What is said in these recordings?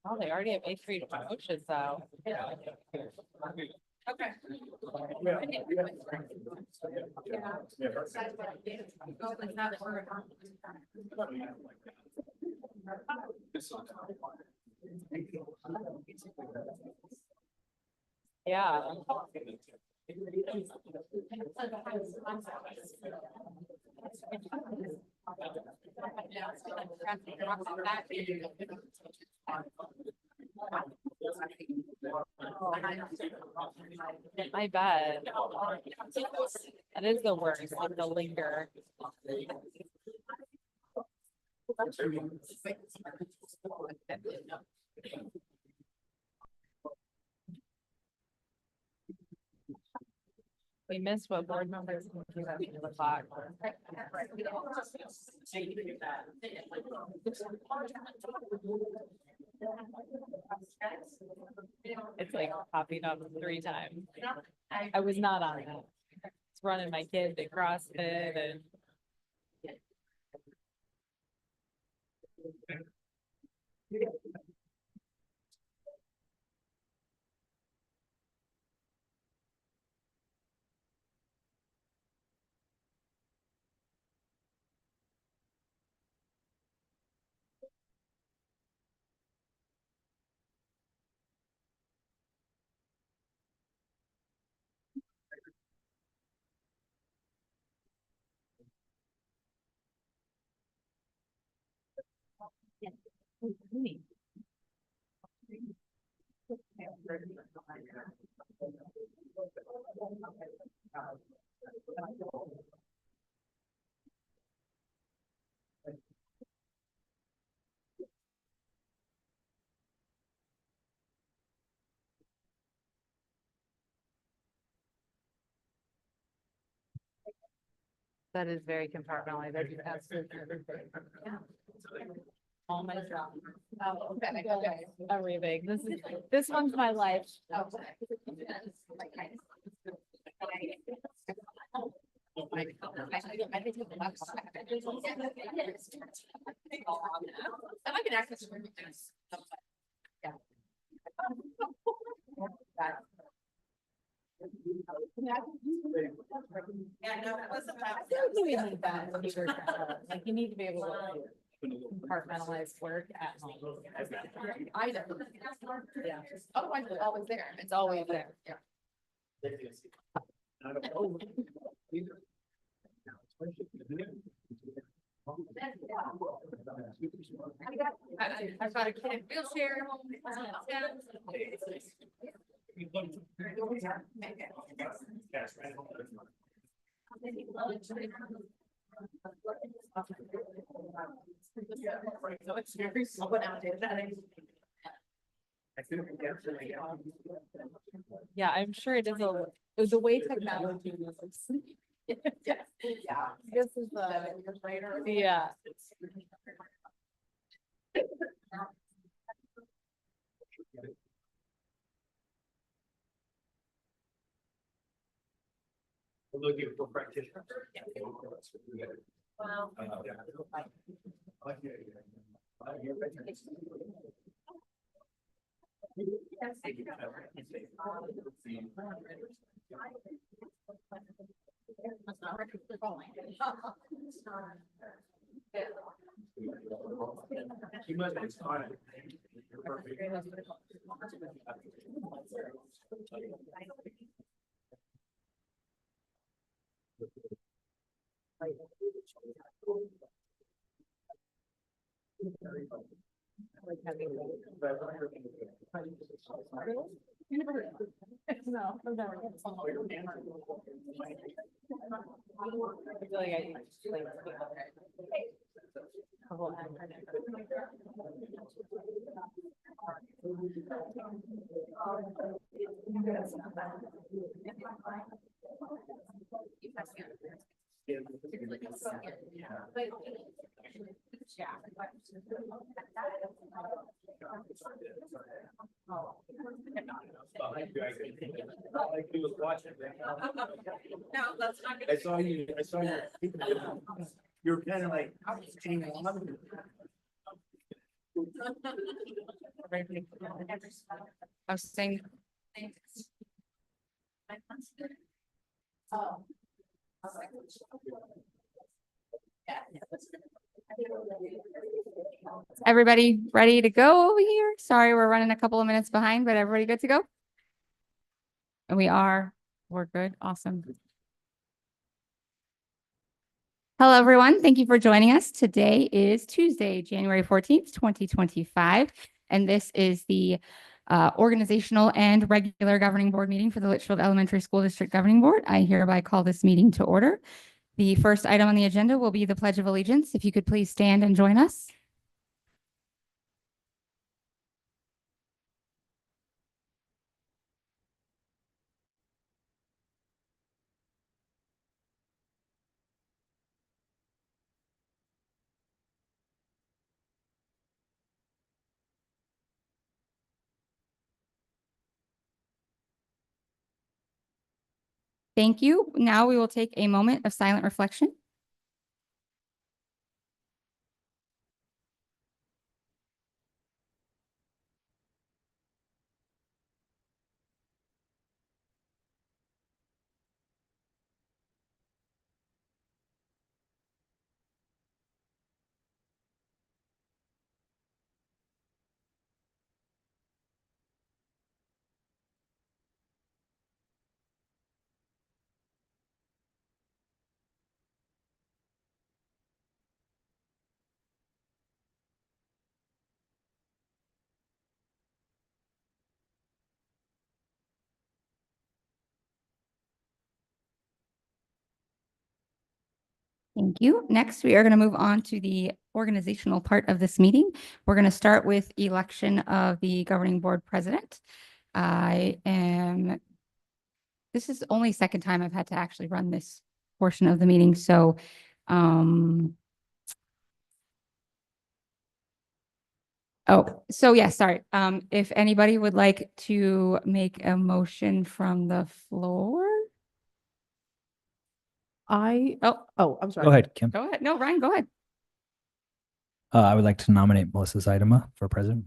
Oh, they already have A3 promotions though. Okay. Yeah. I bet. That is the worst, like the linger. We missed what board members can do after the clock. It's like popping up 3 times. I was not on that. It's running my kids at CrossFit and. That is very compartmentalized. There's absolutely everything. All my stuff. Oh, okay. Everything. This one's my life. I can access it. Yeah. Yeah, no, it wasn't that. You need that when you work at home. Like you need to be able to compartmentalize work at home. I know. Yeah. Otherwise, it's always there. It's always there. Yeah. I've got a kid in wheelchair. Yeah, I'm sure it is the way technology moves. Yeah. This is yeah. Looking for practitioners. Wow. You must be fine. No, I've never. I feel like I like like he was watching. No, that's not I saw you, you were kind of like, I was getting on. I was saying. Everybody ready to go over here? Sorry, we're running a couple of minutes behind, but everybody good to go? And we're good. Awesome. Hello, everyone. Thank you for joining us. Today is Tuesday, January 14th, 2025. And this is the organizational and regular governing board meeting for the Litchfield Elementary School District Governing Board. I hereby call this meeting to order. The first item on the agenda will be the Pledge of Allegiance. If you could please stand and join us. Thank you. Now we will take a moment of silent reflection. Thank you. Next, we are going to move on to the organizational part of this meeting. We're going to start with election of the governing board president. This is only second time I've had to actually run this portion of the meeting. So, sorry. If anybody would like to make a motion from the floor. I'm sorry. Go ahead, Kim. Go ahead. No, Ryan, go ahead. I would like to nominate Melissa Zaidema for president.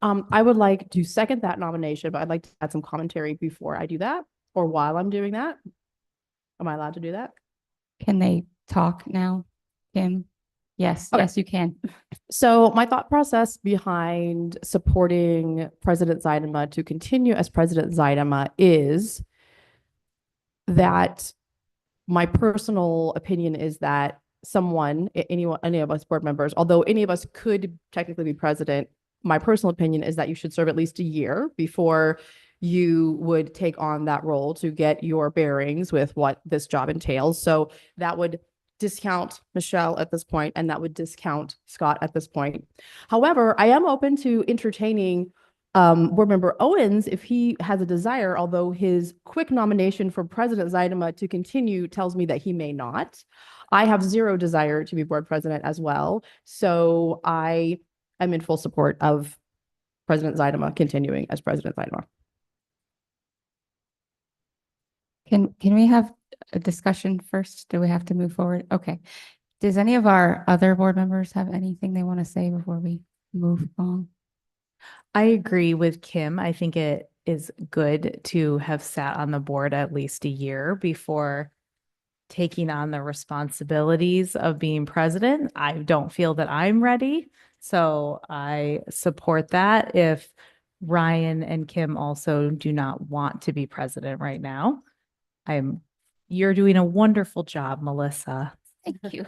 I would like to second that nomination, but I'd like to add some commentary before I do that or while I'm doing that. Am I allowed to do that? Can they talk now, Kim? Yes, Okay. yes, you can. So my thought process behind supporting President Zaidema to continue as President Zaidema is that my personal opinion is that any of us board members, although any of us could technically be president, my personal opinion is that you should serve at least a year before you would take on that role to get your bearings with what this job entails. So that would discount Michelle at this point, and that would discount Scott at this point. However, I am open to entertaining board member Owens if he has a desire, although his quick nomination for President Zaidema to continue tells me that he may not. I have zero desire to be board president as well. So I am in full support of President Zaidema continuing as President Zaidema. Can we have a discussion first? Do we have to move forward? Okay. Does any of our other board members have anything they want to say before we move along? I agree with Kim. I think it is good to have sat on the board at least a year before taking on the responsibilities of being president. I don't feel that I'm ready, so I support that. If Ryan and Kim also do not want to be president right now, you're doing a wonderful job, Melissa. Thank you.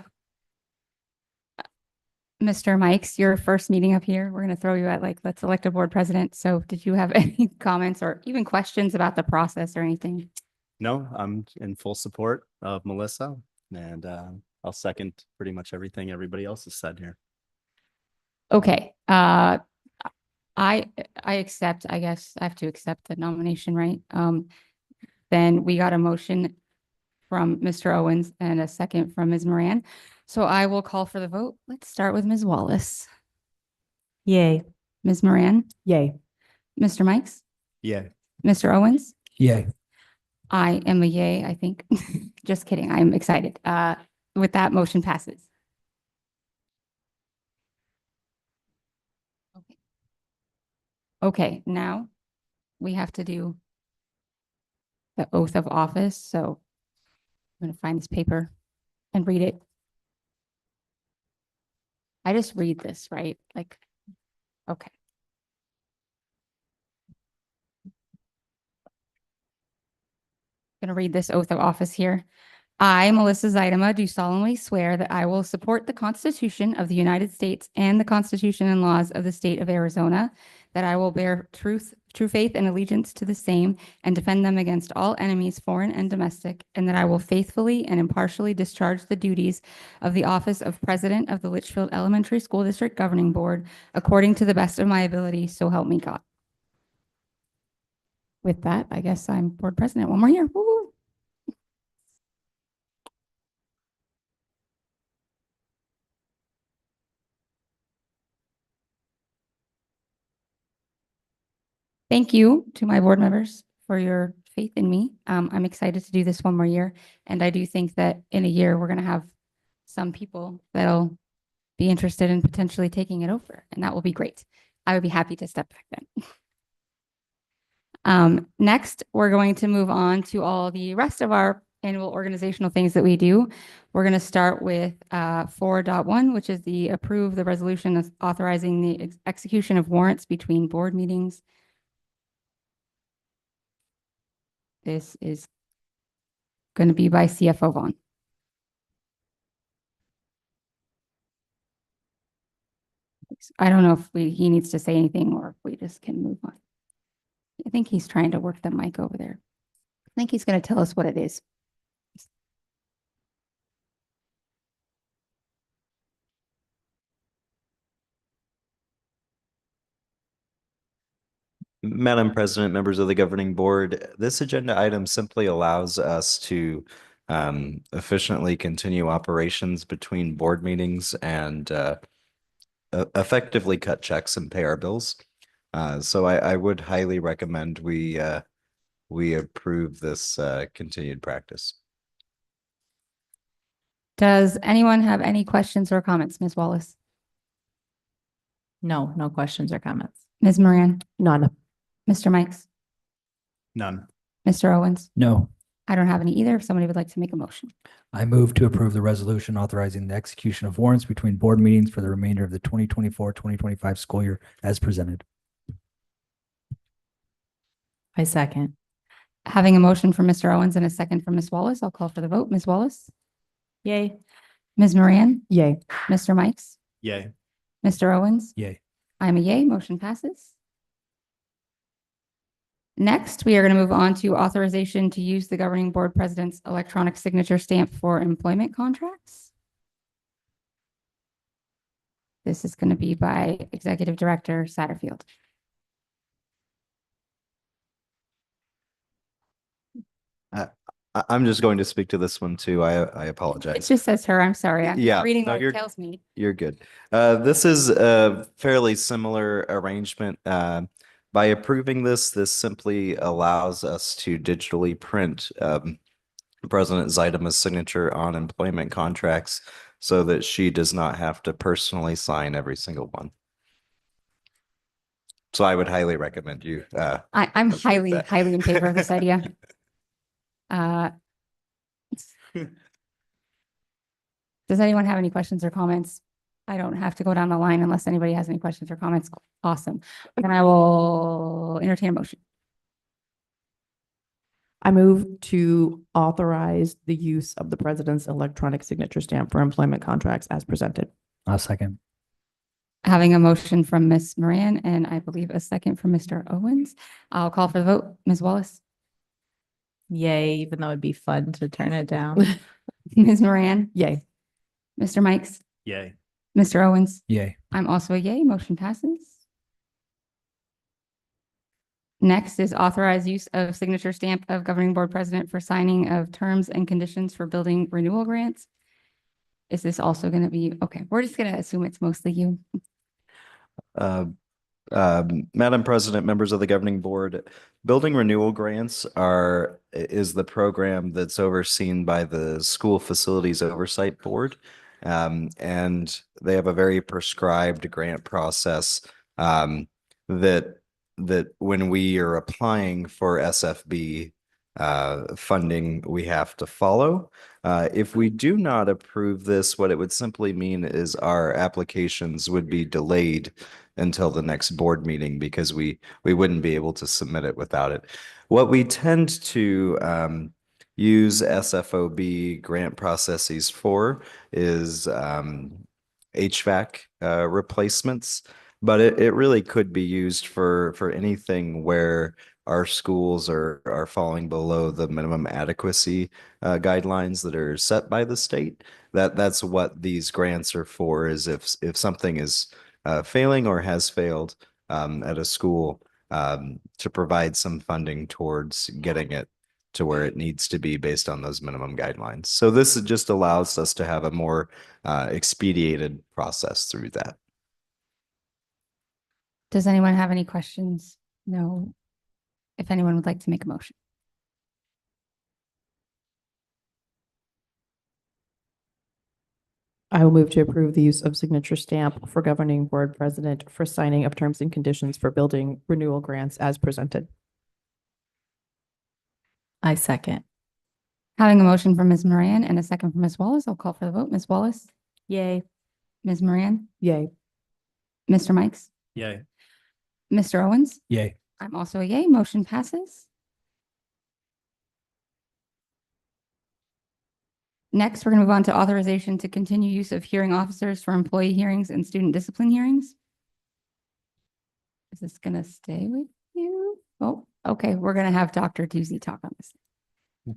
Mr. Mikes, your first meeting up here, we're going to throw you at let's elect a board president. So did you have any comments or even questions about the process or anything? No, I'm in full support of Melissa, and I'll second pretty much everything everybody else has said here. Okay. I accept, I guess I have to accept the nomination, right? Then we got a motion from Mr. Owens and a second from Ms. Moran. So I will call for the vote. Let's start with Ms. Wallace. Yay. Ms. Moran, Yay. Mr. Mikes, Yeah. Mr. Owens, Yay. I am a yay, I think. Just kidding. I'm excited. With that, motion passes. Okay. Okay, now we have to do the oath of office. So I'm going to find this paper and read it. I just read this, right? Like, okay. Going to read this oath of office here. I, Melissa Zeidema, do solemnly swear that I will support the Constitution of the United States and the Constitution and laws of the state of Arizona, that I will bear true faith and allegiance to the same and defend them against all enemies, foreign and domestic, and that I will faithfully and impartially discharge the duties of the office of President of the Litchfield Elementary School District Governing Board according to the best of my ability, so help me God. With that, I guess I'm board president one more year. Woo! Thank you to my board members for your faith in me. I'm excited to do this one more year. And I do think that in a year, we're going to have some people that'll be interested in potentially taking it over, and that will be great. I would be happy to step back then. Next, we're going to move on to all the rest of our annual organizational things that we do. We're going to start with 4.1, which is the approve the resolution of authorizing the execution of warrants between board meetings. This is going to be by CFO Vaughn. I don't know if he needs to say anything or if we just can move on. I think he's trying to work the mic over there. I think he's going to tell us what it is. Madam President, members of the governing board, this agenda item simply allows us to efficiently continue operations between board meetings and effectively cut checks and pay our bills. So I would highly recommend we approve this continued practice. Does anyone have any questions or comments, Ms. Wallace? No, no questions or comments. Ms. Moran? None. Mr. Mikes? None. Mr. Owens? No. I don't have any either. If somebody would like to make a motion. I move to approve the resolution authorizing the execution of warrants between board meetings for the remainder of the 2024-2025 school year as presented. I second. Having a motion from Mr. Owens and a second from Ms. Wallace, I'll call for the vote. Ms. Wallace? Yay. Ms. Moran? Yay. Mr. Mikes? Yay. Mr. Owens? Yay. I'm a yay. Motion passes. Next, we are going to move on to authorization to use the governing board president's electronic signature stamp for employment contracts. This is going to be by Executive Director Satterfield. I'm just going to speak to this one too. I It apologize. just says her. I'm sorry. I'm Yeah, reading no, what it you're- tells me. You're good. This is a fairly similar arrangement. By approving this simply allows us to digitally print President Zeidema's signature on employment contracts so that she does not have to personally sign every single one. So I would highly recommend you. I'm approve highly, that. highly in favor of this idea. Does anyone have any questions or comments? I don't have to go down the line unless anybody has any questions or comments. Awesome. Then I will entertain a motion. I move to authorize the use of the president's electronic signature stamp for employment contracts as presented. I'll second. Having a motion from Ms. Moran and I believe a second from Mr. Owens. I'll call for the vote. Ms. Wallace? Yay, even though it'd be fun to turn it down. Ms. Moran? Yay. Mr. Mikes? Yay. Mr. Owens? Yay. I'm also a yay. Motion passes. Next is authorized use of signature stamp of governing board president for signing of terms and conditions for building renewal grants. Is this also going to be, okay, we're just going to assume it's mostly you. Madam President, members of the governing board, building renewal grants is the program that's overseen by the School Facilities Oversight Board. And they have a very prescribed grant process that when we are applying for SFB funding, we have to follow. If we do not approve this, what it would simply mean is our applications would be delayed until the next board meeting because we wouldn't be able to submit it without it. What we tend to use SFOB grant processes for is HVAC replacements, but it really could be used for anything where our schools are falling below the minimum adequacy guidelines that are set by the state. That's what these grants are for, is if something is failing or has failed at a school, to provide some funding towards getting it to where it needs to be based on those minimum guidelines. So this just allows us to have a more expedited process through that. Does anyone have any questions? No. If anyone would like to make a motion. I will move to approve the use of signature stamp for governing board president for signing of terms and conditions for building renewal grants as presented. I second. Having a motion from Ms. Moran and a second from Ms. Wallace, I'll call for the vote. Ms. Wallace? Yay. Ms. Moran? Yay. Mr. Mikes? Yay. Mr. Owens? Yay. I'm also a yay. Motion passes. Next, we're going to move on to authorization to continue use of hearing officers for employee hearings and student discipline hearings. Is this going to stay with you? Oh, okay. We're going to have Dr. Doozy talk on this.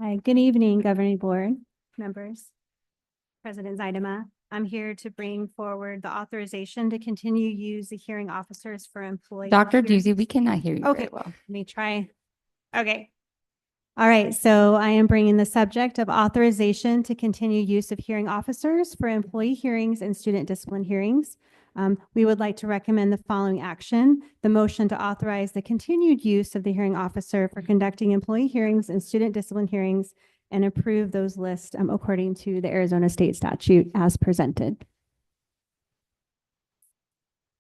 Hi, good evening, governing board members. President Zaidama, I'm here to bring forward the authorization to continue use the hearing officers for employee. Dr. hearing- Doozy, we cannot hear you Okay. very well. Let me try. Okay. All right, so I am bringing the subject of authorization to continue use of hearing officers for employee hearings and student discipline hearings. We would like to recommend the following action: the motion to authorize the continued use of the hearing officer for conducting employee hearings and student discipline hearings and approve those lists according to the Arizona State statute as presented.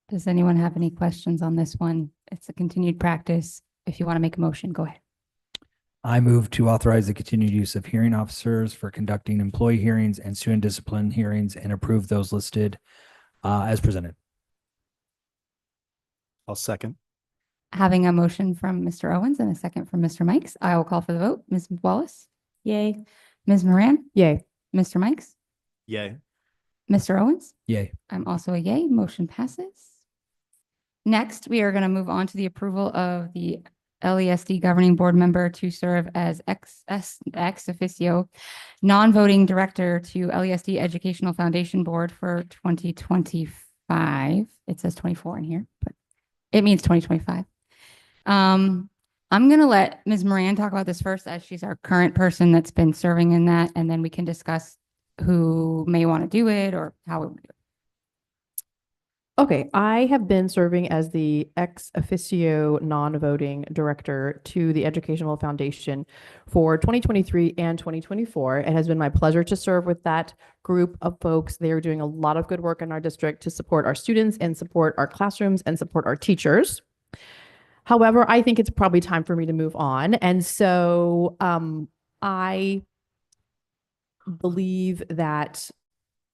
Does anyone have any questions on this one? It's a continued practice. If you want to make a motion, go ahead. I move to authorize the continued use of hearing officers for conducting employee hearings and student discipline hearings and approve those listed as presented. I'll second. Having a motion from Mr. Owens and a second from Mr. Mikes, I will call for the vote. Ms. Wallace? Yay. Ms. Moran? Yay. Mr. Mikes? Yay. Mr. Owens? Yay. I'm also a yay. Motion passes. Next, we are going to move on to the approval of the LESD governing board member to serve as ex officio non-voting director to LESD Educational Foundation Board for 2025. It says 24 in here, but it means 2025. I'm going to let Ms. Moran talk about this first, as she's our current person that's been serving in that, and then we can discuss who may want to do it or how we would do it. Okay, I have been serving as the ex officio non-voting director to the Educational Foundation for 2023 and 2024. It has been my pleasure to serve with that group of folks. They are doing a lot of good work in our district to support our students and support our classrooms and support our teachers. However, I think it's probably time for me to move on. And so I believe that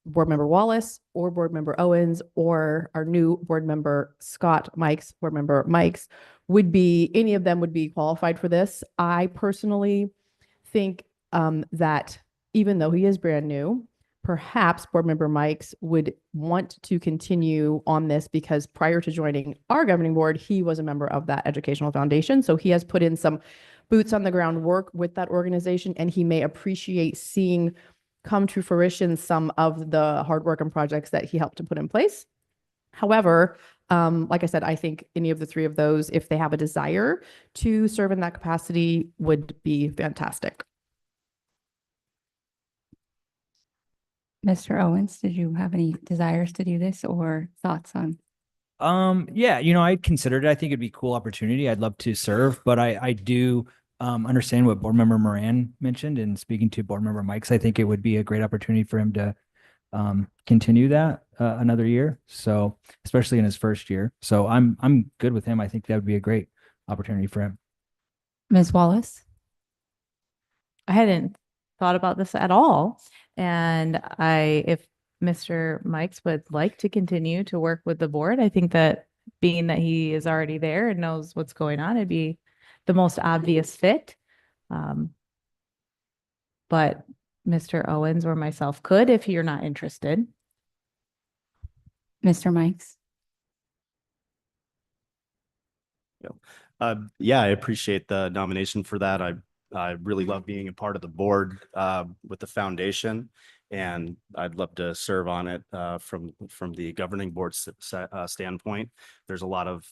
Board Member Wallace or Board Member Owens or our new board member Scott Mikes, Board Member Mikes, any of them would be qualified for this. I personally think that even though he is brand new, perhaps Board Member Mikes would want to continue on this because prior to joining our governing board, he was a member of that Educational Foundation. So he has put in some boots on the ground work with that organization, and he may appreciate seeing come to fruition some of the hard work and projects that he helped to put in place. However, like I said, I think any of the three of those, if they have a desire to serve in that capacity, would be fantastic. Mr. Owens, did you have any desires to do this or thoughts on? Yeah, I considered it. I think it'd be a cool opportunity. I'd love to serve, but I do understand what Board Member Moran mentioned, and speaking to Board Member Mikes, I think it would be a great opportunity for him to continue that another year. So especially in his first year. So I'm good with him. I think that would be a great opportunity for him. Ms. Wallace? I hadn't thought about this at all. And if Mr. Mikes would like to continue to work with the board, I think that being that he is already there and knows what's going on, it'd be the most obvious fit. But Mr. Owens or myself could, if you're not interested. Mr. Mikes? Yeah, I appreciate the nomination for that. I really love being a part of the board with the foundation, and I'd love to serve on it from the governing board standpoint. There's a lot of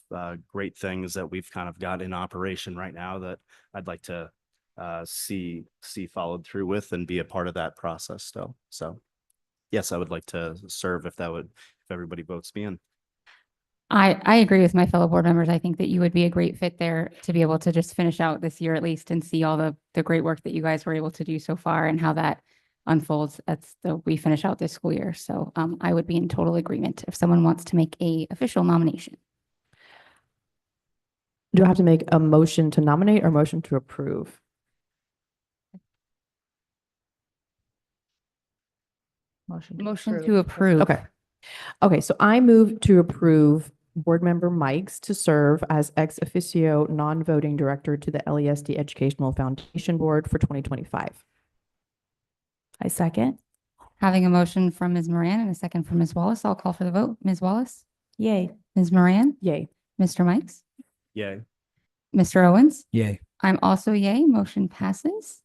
great things that we've kind of got in operation right now that I'd like to see followed through with and be a part of that process still. So yes, I would like to serve if everybody votes me in. I agree with my fellow board members. I think that you would be a great fit there to be able to just finish out this year at least and see all the great work that you guys were able to do so far and how that unfolds we finish out this school year. So I would be in total agreement if someone wants to make a official nomination. Do I have to make a motion to nominate or motion to approve? Motion to approve. Okay. Okay, so I move to approve Board Member Mikes to serve as ex officio non-voting director to the LESD Educational Foundation Board for 2025. I second. Having a motion from Ms. Moran and a second from Ms. Wallace, I'll call for the vote. Ms. Wallace? Yay. Ms. Moran? Yay. Mr. Mikes? Yay. Mr. Owens? Yay. I'm also yay. Motion passes.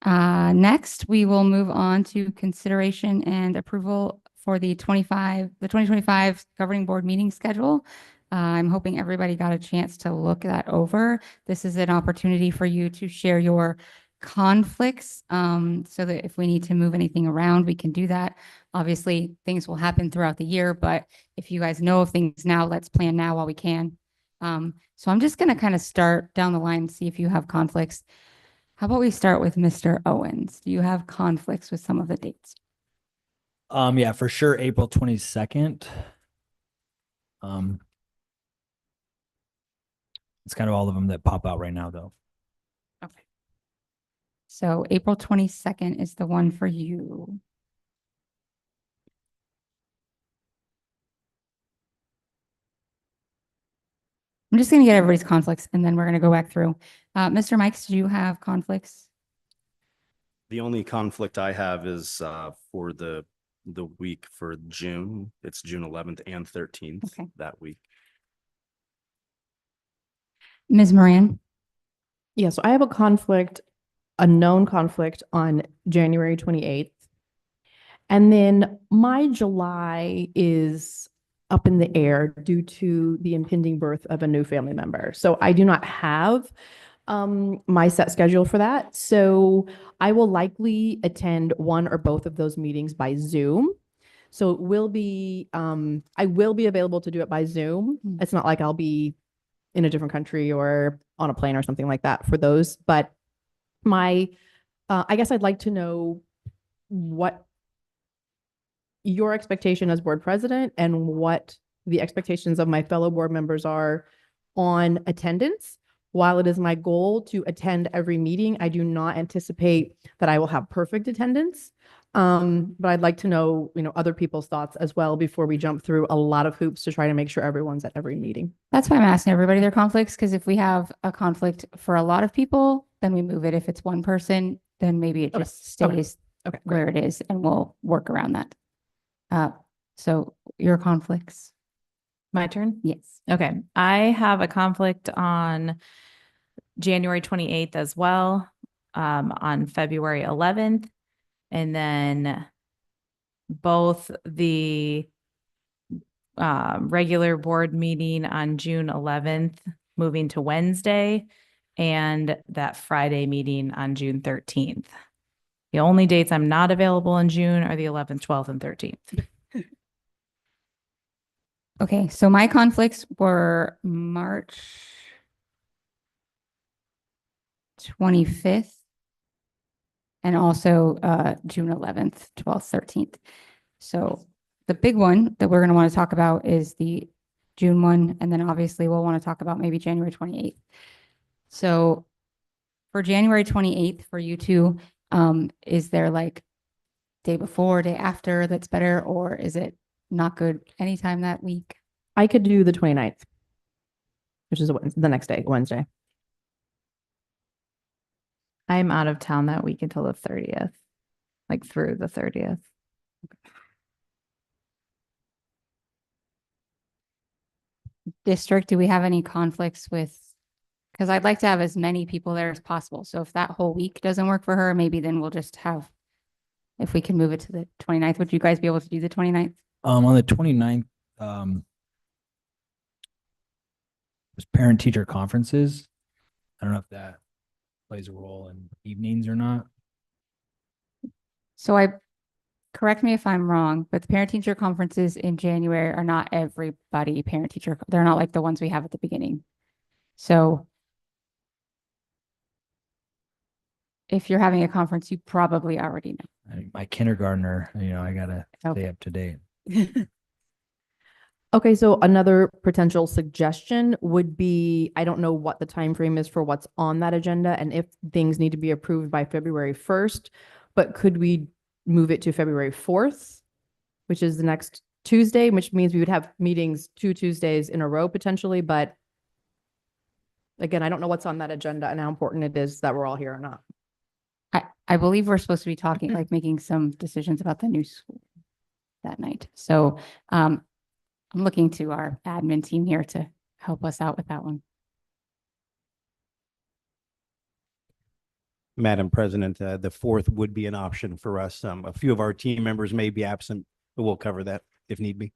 Next, we will move on to consideration and approval for the 2025 governing board meeting schedule. I'm hoping everybody got a chance to look that over. This is an opportunity for you to share your conflicts so that if we need to move anything around, we can do that. Obviously, things will happen throughout the year, but if you guys know of things now, let's plan now while we can. So I'm just going to kind of start down the line and see if you have conflicts. How about we start with Mr. Owens? Do you have conflicts with some of the dates? Yeah, for sure. April 22nd. It's kind of all of them that pop out right now, though. Okay. So April 22nd is the one for you. I'm just going to get everybody's conflicts and then we're going to go back through. Mr. Mikes, do you have conflicts? The only conflict I have is for the week for June. It's June 11th and 13th Okay. that week. Ms. Moran? Yeah, so I have a known conflict on January 28th. And then my July is up in the air due to the impending birth of a new family member. So I do not have my set schedule for that. So I will likely attend one or both of those meetings by Zoom. So it will be, I will be available to do it by Zoom. It's not like I'll be in a different country or on a plane or something like that for those. But I guess I'd like to know what your expectation as board president and what the expectations of my fellow board members are on attendance. While it is my goal to attend every meeting, I do not anticipate that I will have perfect attendance. But I'd like to know, other people's thoughts as well before we jump through a lot of hoops to try to make sure everyone's at every meeting. That's why I'm asking everybody their conflicts, because if we have a conflict for a lot of people, then we move it. If it's one person, then maybe it just stays where it is and we'll work around that. So your conflicts. My turn? Yes. Okay. I have a conflict on January 28th as well, on February 11th. And then both the regular board meeting on June 11th, moving to Wednesday, and that Friday meeting on June 13th. The only dates I'm not available in June are the 11th, 12th, and 13th. Okay, so my conflicts were March 25th and also June 11th, 12th, 13th. So the big one that we're going to want to talk about is the June one, and then obviously we'll want to talk about maybe January 28th. So for January 28th for you two, is there like day before, day after that's better, or is it not good anytime that week? I could do the 29th, which is the next day, Wednesday. I'm out of town that week until the 30th, like through the 30th. District, do we have any conflicts with? Because I'd like to have as many people there as possible. So if that whole week doesn't work for her, maybe then we'll just have, if we can move it to the 29th, would you guys be able to do the 29th? On the 29th, there's parent-teacher conferences. I don't know if that plays a role in evenings or not. So correct me if I'm wrong, but the parent-teacher conferences in January are not everybody parent-teacher. They're not like the ones we have at the beginning. So if you're having a conference, you probably already know. My kindergartner, I gotta stay Okay. up to date. Okay, so another potential suggestion would be, I don't know what the time frame is for what's on that agenda and if things need to be approved by February 1st, but could we move it to February 4th, which is the next Tuesday, which means we would have meetings 2 Tuesdays in a row potentially, but again, I don't know what's on that agenda and how important it is that we're all here or not. I believe we're supposed to be talking, like making some decisions about the new school that night. So I'm looking to our admin team here to help us out with that one. Madam President, the 4th would be an option for us. A few of our team members may be absent, but we'll cover that if need be.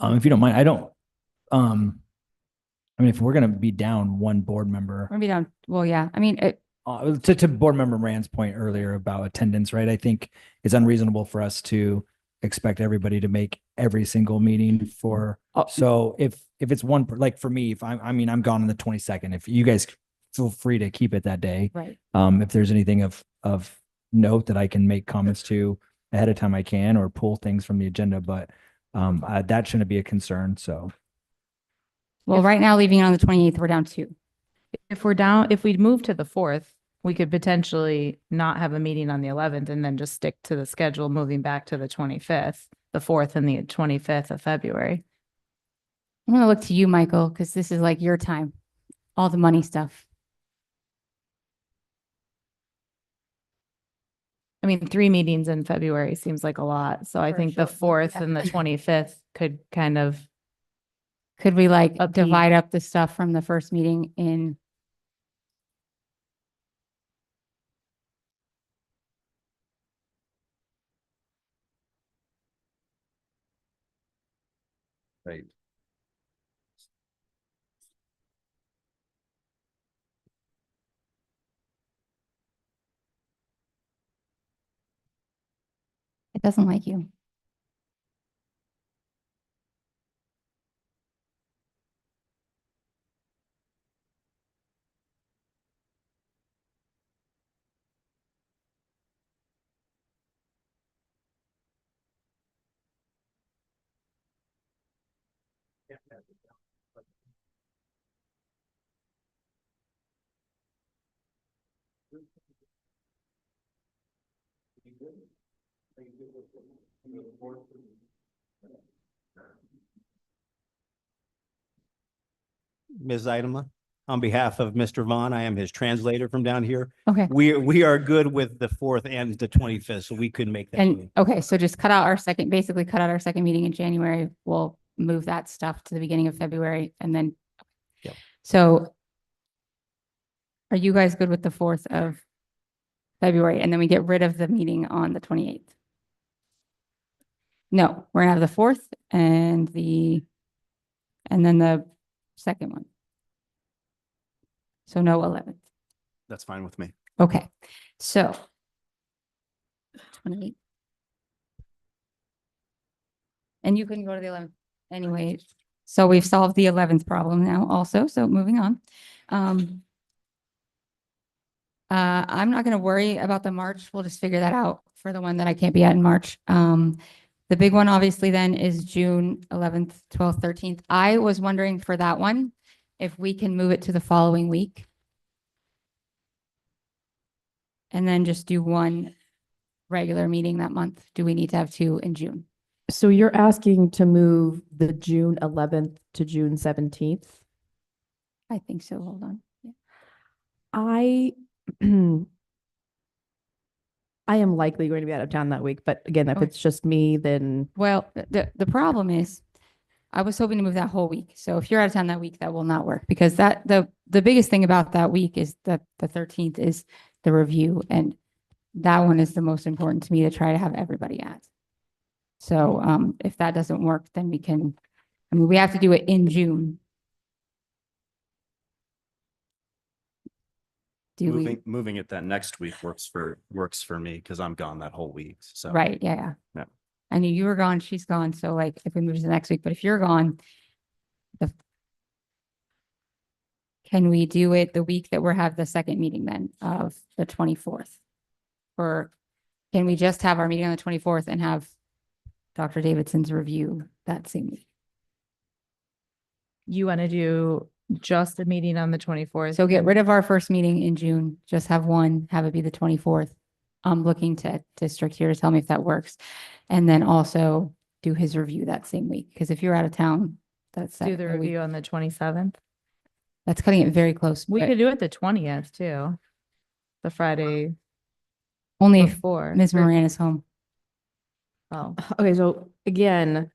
If you don't mind, if we're gonna be down one board member, We're gonna be down. Well, yeah. I mean, to board member Moran's point earlier about attendance, right? I think it's unreasonable for us to expect everybody to make every single meeting for. So if it's one, like for me, if I'm gone on the 22nd, if you guys feel free to keep it that day. right. If there's anything of note that I can make comments to ahead of time, I can, or pull things from the agenda, but that shouldn't be a concern. So. Well, right now, leaving it on the 28th, we're down 2. If we move to the 4th, we could potentially not have a meeting on the 11th and then just stick to the schedule moving back to the 25th, the 4th and the 25th of February. I'm gonna look to you, Michael, because this is like your time, all the money stuff. I mean, 3 meetings in February seems like a lot. So I For think the sure. 4th and the 25th could kind of, Could we like Upbeat. divide up the stuff from the first meeting in? Right. It doesn't like you. Ms. Idema, on behalf of Mr. Vaughn, I am his translator from down here. Okay. We are good with the 4th and the 25th, so we could make that. And meeting. okay, so just basically cut out our second meeting in January. We'll move that stuff to the beginning of February and then. Yep. So are you guys good with the 4th of February? And then we get rid of the meeting on the 28th? No, we're gonna have the 4th and then the second one. So no 11th. That's fine with me. Okay, so 28. And you couldn't go to the 11th anyway. So we've solved the 11th problem now also. So moving on. I'm not going to worry about the March. We'll just figure that out for the one that I can't be at in March. The big one obviously then is June 11th, 12th, 13th. I was wondering for that one, if we can move it to the following week. And then just do one regular meeting that month. Do we need to have two in June? So you're asking to move the June 11th to June 17th? I think so. Hold on. Yeah. I I am likely going to be out of town that week, but again, if Okay. it's just me, then Well, the problem is I was hoping to move that whole week. So if you're out of town that week, that will not work because the biggest thing about that week is that the 13th is the review. And that one is the most important to me to try to have everybody at. So if that doesn't work, then we can, I mean, we have to do it in June. Do we? Moving it that next week works for me because I'm gone that whole week. So. Right, yeah. Yeah. I knew you were gone, she's gone. So like if we move to the next week, but if you're gone, can we do it the week that we're have the second meeting then of the 24th? Or can we just have our meeting on the 24th and have Dr. Davidson's review that same week? You want to do just a meeting on the 24th? So get rid of our first meeting in June, just have one, have it be the 24th. I'm looking to district here to tell me if that works. And then also do his review that same week. Because if you're out of town, that's Do the review on the 27th. That's cutting it very close. We but could do it the 20th too. The Friday only if before. Ms. Moran is home. Oh, okay, so again,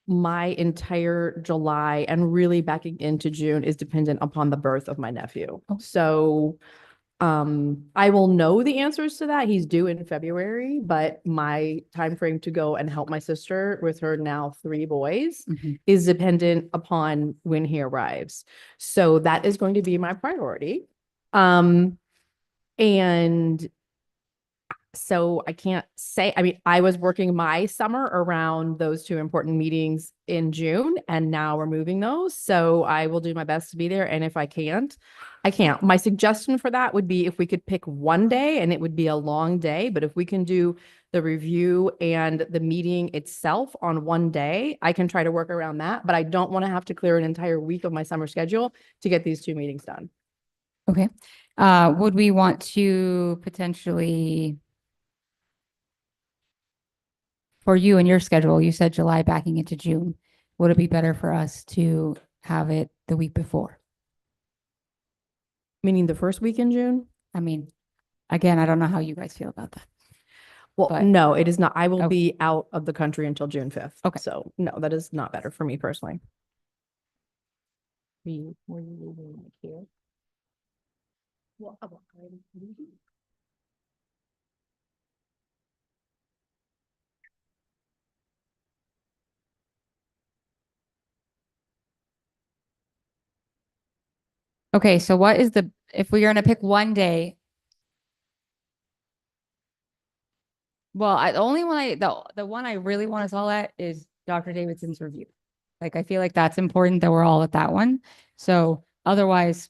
my entire July and really backing into June is dependent upon the birth of my nephew. Oh. So I will know the answers to that. He's due in February, but my time frame to go and help my sister with her now 3 boys Mhm. is dependent upon when he arrives. So that is going to be my priority. And so I can't say, I mean, I was working my summer around those 2 important meetings in June, and now we're moving those. So I will do my best to be there. And if I can't, I can't. My suggestion for that would be if we could pick one day, and it would be a long day, but if we can do the review and the meeting itself on one day, I can try to work around that. But I don't want to have to clear an entire week of my summer schedule to get these 2 meetings done. Okay. Would we want to potentially, for you and your schedule, you said July backing into June, would it be better for us to have it the week before? Meaning the first week in June? I mean, again, I don't know how you guys feel about that. Well, But- no, it is not. I will Okay. be out of the country until June 5th. Okay. So no, that is not better for me personally. Were you leaving like here? Well, Okay, so what is if we're gonna pick one day? Well, the only one the one I really want us all at is Dr. Davidson's review. Like, I feel like that's important that we're all at that one. So otherwise,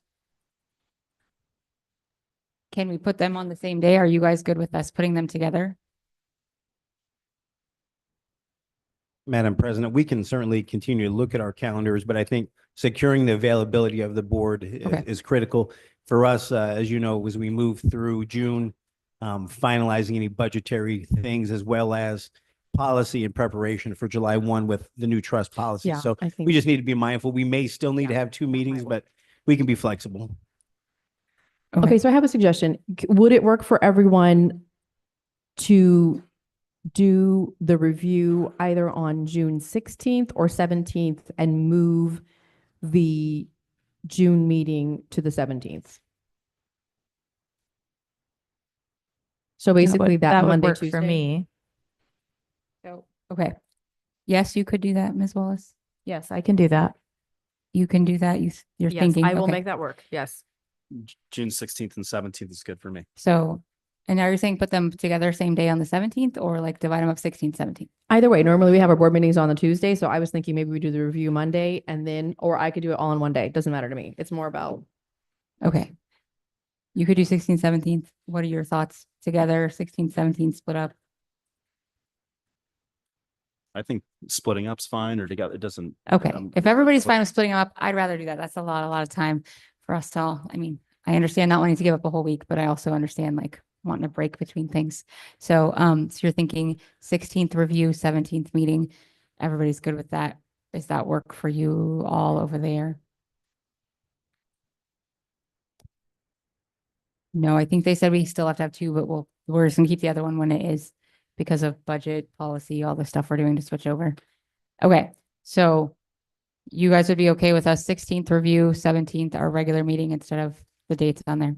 can we put them on the same day? Are you guys good with us putting them together? Madam President, we can certainly continue to look at our calendars, but I think securing the availability of the board Okay. is critical for us. As you know, as we move through June, finalizing any budgetary things as well as policy and preparation for July 1 with the new trust policy. Yeah, So I think we just need to be mindful. We may still need to have 2 meetings, but we can be flexible. Okay, so I have a suggestion. Would it work for everyone to do the review either on June 16th or 17th and move the June meeting to the 17th? So basically that would Monday, work for Tuesday. me. So, okay. Yes, you could do that, Ms. Wallace. Yes, I can do that. You can do that. You're Yes, thinking. I will okay. make that work. Yes. June 16th and 17th is good for me. So, And are you saying put them together same day on the 17th or like divide them up 16th, 17th? Either way, normally we have our board meetings on the Tuesday, so I was thinking maybe we do the review Monday and then, or I could do it all in one day. It doesn't matter to me. It's more about, Okay. You could do 16th, 17th. What are your thoughts together? 16th, 17th split up? I think splitting up's fine or together, it doesn't. Okay. um, If everybody's what- fine with splitting them up, I'd rather do that. That's a lot of time for us to all, I mean, I understand not wanting to give up a whole week, but I also understand like wanting a break between things. So, so you're thinking 16th review, 17th meeting. Everybody's good with that. Does that work for you all over there? No, I think they said we still have to have two, but we're just gonna keep the other one when it is because of budget, policy, all the stuff we're doing to switch over. Okay, so you guys would be okay with us 16th review, 17th, our regular meeting instead of the dates on there?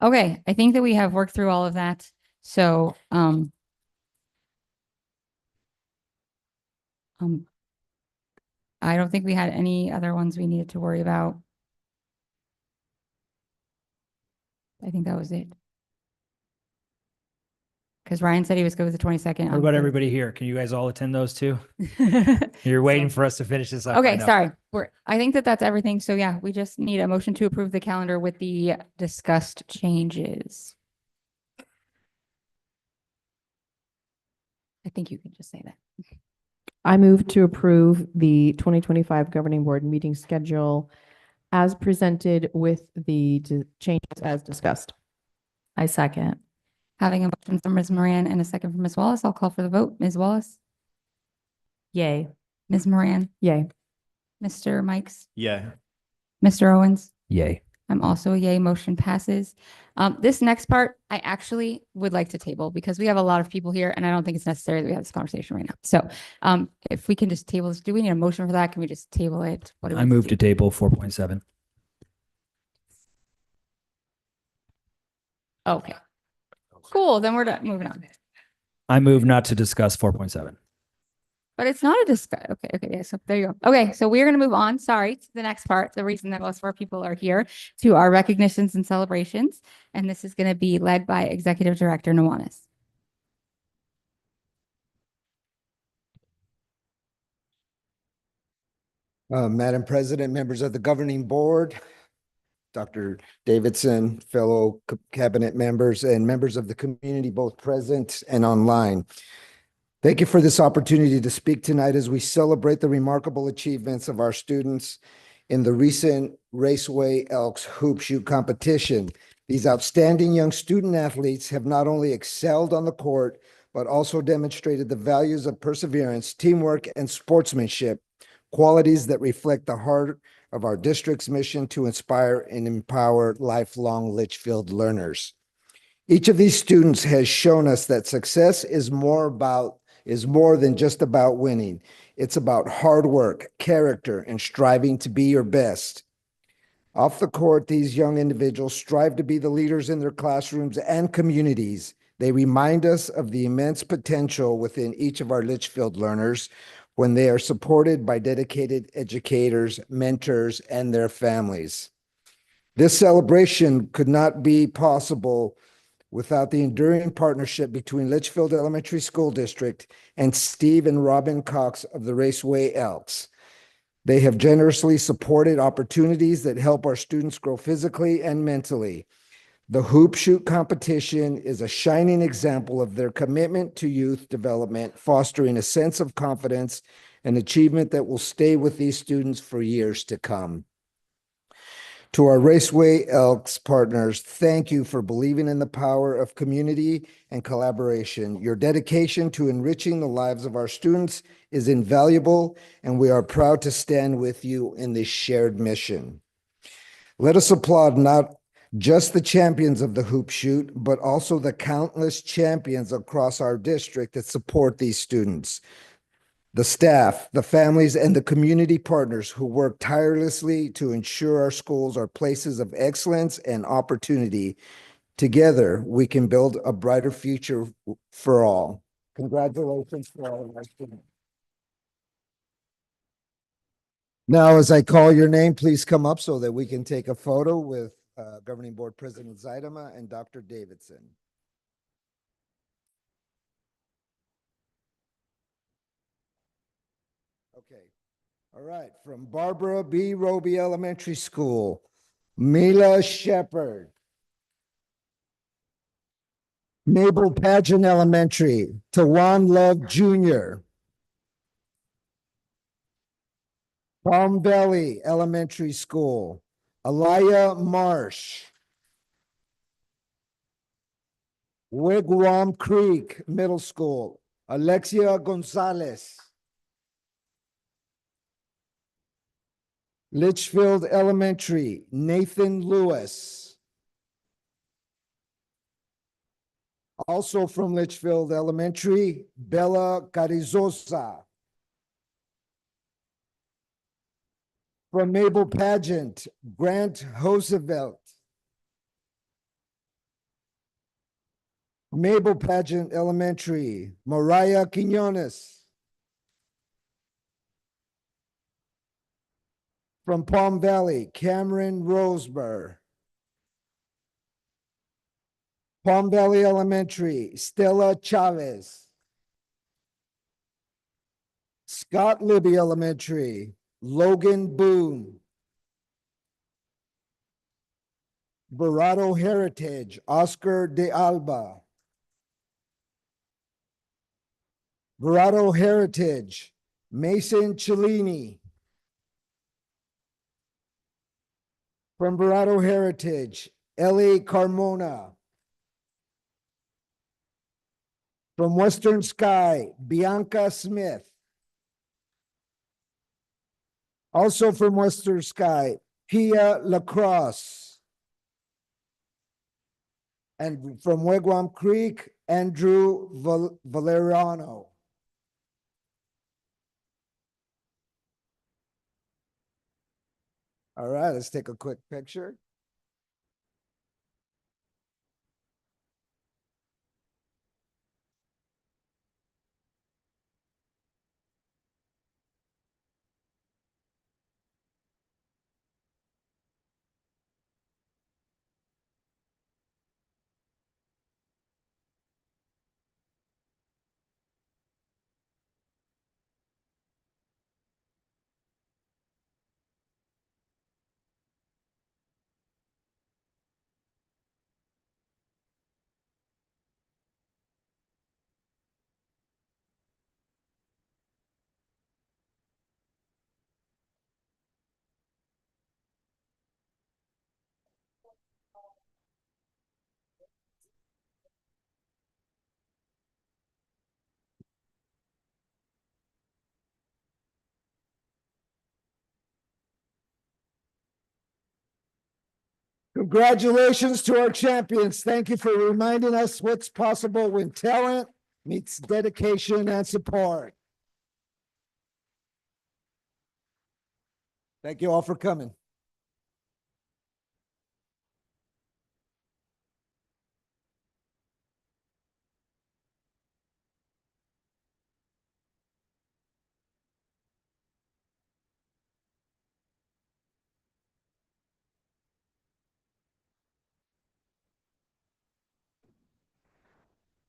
Okay, I think that we have worked through all of that. So, I don't think we had any other ones we needed to worry about. I think that was it. Because Ryan said he was good with the 22nd. What about everybody here? Can you guys all attend those too? everybody? You're waiting for us to finish this up. Okay, I know. sorry. I think that that's everything. So yeah, we just need a motion to approve the calendar with the discussed changes. I think you can just say that. I move to approve the 2025 governing board meeting schedule as presented with the changes as discussed. I second. Having a motion from Ms. Moran and a second from Ms. Wallace, I'll call for the vote. Ms. Wallace, Yay. Ms. Moran, Yay. Mr. Mikes, Yeah, Mr. Owens. Yay. I'm also a yay, motion passes. This next part, I actually would like to table because we have a lot of people here and I don't think it's necessary that we have this conversation right now. So if we can just table this, do we need a motion for that? Can we just table it? What do we I need moved to do? table 4.7. Okay. Cool, then we're done, moving on. I move not to discuss 4.7. But it's not a discuss. Okay, yeah, so there you go. Okay, so we're gonna move on, sorry, to the next part, the reason that most of our people are here, to our recognitions and celebrations. And this is gonna be led by Executive Director Nuanas. Madam President, members of the governing board, Dr. Davidson, fellow cabinet members, and members of the community, both present and online. Thank you for this opportunity to speak tonight as we celebrate the remarkable achievements of our students in the recent Raceway Elks Hoop Shoot competition. These outstanding young student athletes have not only excelled on the court, but also demonstrated the values of perseverance, teamwork, and sportsmanship, qualities that reflect the heart of our district's mission to inspire and empower lifelong Litchfield learners. Each of these students has shown us that success is more than just about winning. It's about hard work, character, and striving to be your best. Off the court, these young individuals strive to be the leaders in their classrooms and communities. They remind us of the immense potential within each of our Litchfield learners when they are supported by dedicated educators, mentors, and their families. This celebration could not be possible without the enduring partnership between Litchfield Elementary School District and Steve and Robin Cox of the Raceway Elks. They have generously supported opportunities that help our students grow physically and mentally. The Hoop Shoot competition is a shining example of their commitment to youth development, fostering a sense of confidence and achievement that will stay with these students for years to come. To our Raceway Elks partners, thank you for believing in the power of community and collaboration. Your dedication to enriching the lives of our students is invaluable, and we are proud to stand with you in this shared mission. Let us applaud not just the champions of the Hoop Shoot, but also the countless champions across our district that support these students. The staff, the families, and the community partners who work tirelessly to ensure our schools are places of excellence and opportunity. Together, we can build a brighter future for all. Congratulations to all of our students. Now, as I call your name, please come up so that we can take a photo with Governing Board President Zaidama and Dr. Davidson. Okay. All right. From Barbara B. Roby Elementary School, Mila Shepherd. Mabel Pageant Elementary, Tawan Love Jr. Palm Valley Elementary School, Alaya Marsh. Wigwam Creek Middle School, Alexia Gonzalez. Litchfield Elementary, Nathan Lewis. Also from Litchfield Elementary, Bella Carrizosa. From Mabel Pageant, Grant Hoosevelt. Mabel Pageant Elementary, Mariah Quinones. From Palm Valley, Cameron Roseburg. Palm Valley Elementary, Stella Chavez. Scott Libby Elementary, Logan Boone. Verado Heritage, Oscar de Alba. Verado Heritage, Mason Cellini. From Verado Heritage, Ellie Carmona. From Western Sky, Bianca Smith. Also from Western Sky, Pia Lacrosse. And from Wigwam Creek, Andrew Valeriano. All right, let's take a quick picture. Congratulations to our champions. Thank you for reminding us what's possible when talent meets dedication and support. Thank you all for coming.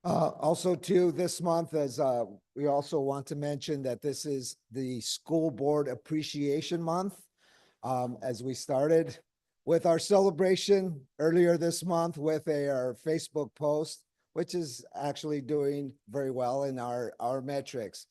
Also too, this month, as we also want to mention that this is the School Board Appreciation Month. As we started with our celebration earlier this month with our Facebook post, which is actually doing very well in our metrics.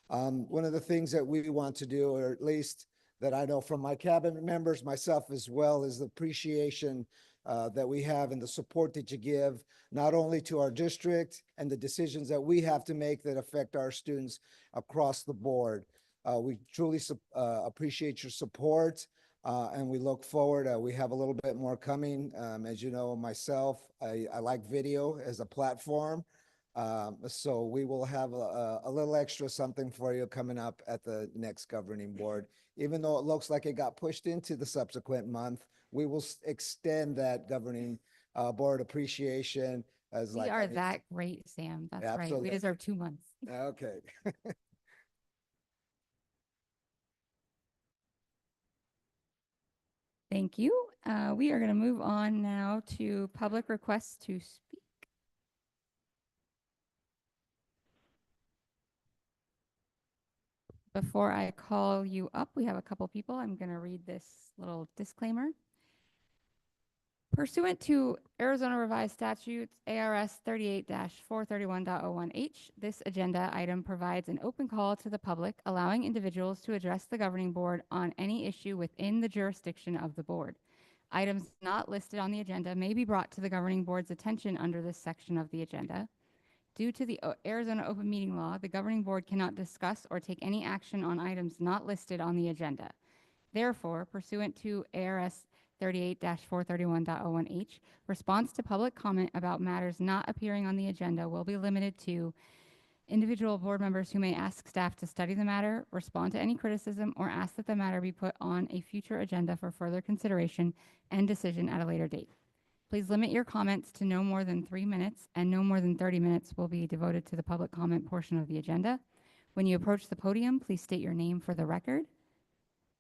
One of the things that we want to do, or at least that I know from my cabinet members, myself as well, is the appreciation that we have and the support that you give, not only to our district and the decisions that we have to make that affect our students across the board. We truly appreciate your support and we look forward. We have a little bit more coming. As you know, myself, I like video as a platform. So we will have a little extra something for you coming up at the next governing board. Even though it looks like it got pushed into the subsequent month, we will extend that governing board appreciation I was We like, are I need- that great, Sam. That's right. We Absolutely. deserve 2 months. Okay. Thank you. We are going to move on now to public requests to speak. Before I call you up, we have a couple people. I'm going to read this little disclaimer. Pursuant to Arizona Revised Statutes, ARS 38-431.01H, this agenda item provides an open call to the public, allowing individuals to address the governing board on any issue within the jurisdiction of the board. Items not listed on the agenda may be brought to the governing board's attention under this section of the agenda. Due to the Arizona open meeting law, the governing board cannot discuss or take any action on items not listed on the agenda. Therefore, pursuant to ARS 38-431.01H, response to public comment about matters not appearing on the agenda will be limited to individual board members who may ask staff to study the matter, respond to any criticism, or ask that the matter be put on a future agenda for further consideration and decision at a later date. Please limit your comments to no more than 3 minutes, and no more than 30 minutes will be devoted to the public comment portion of the agenda. When you approach the podium, please state your name for the record.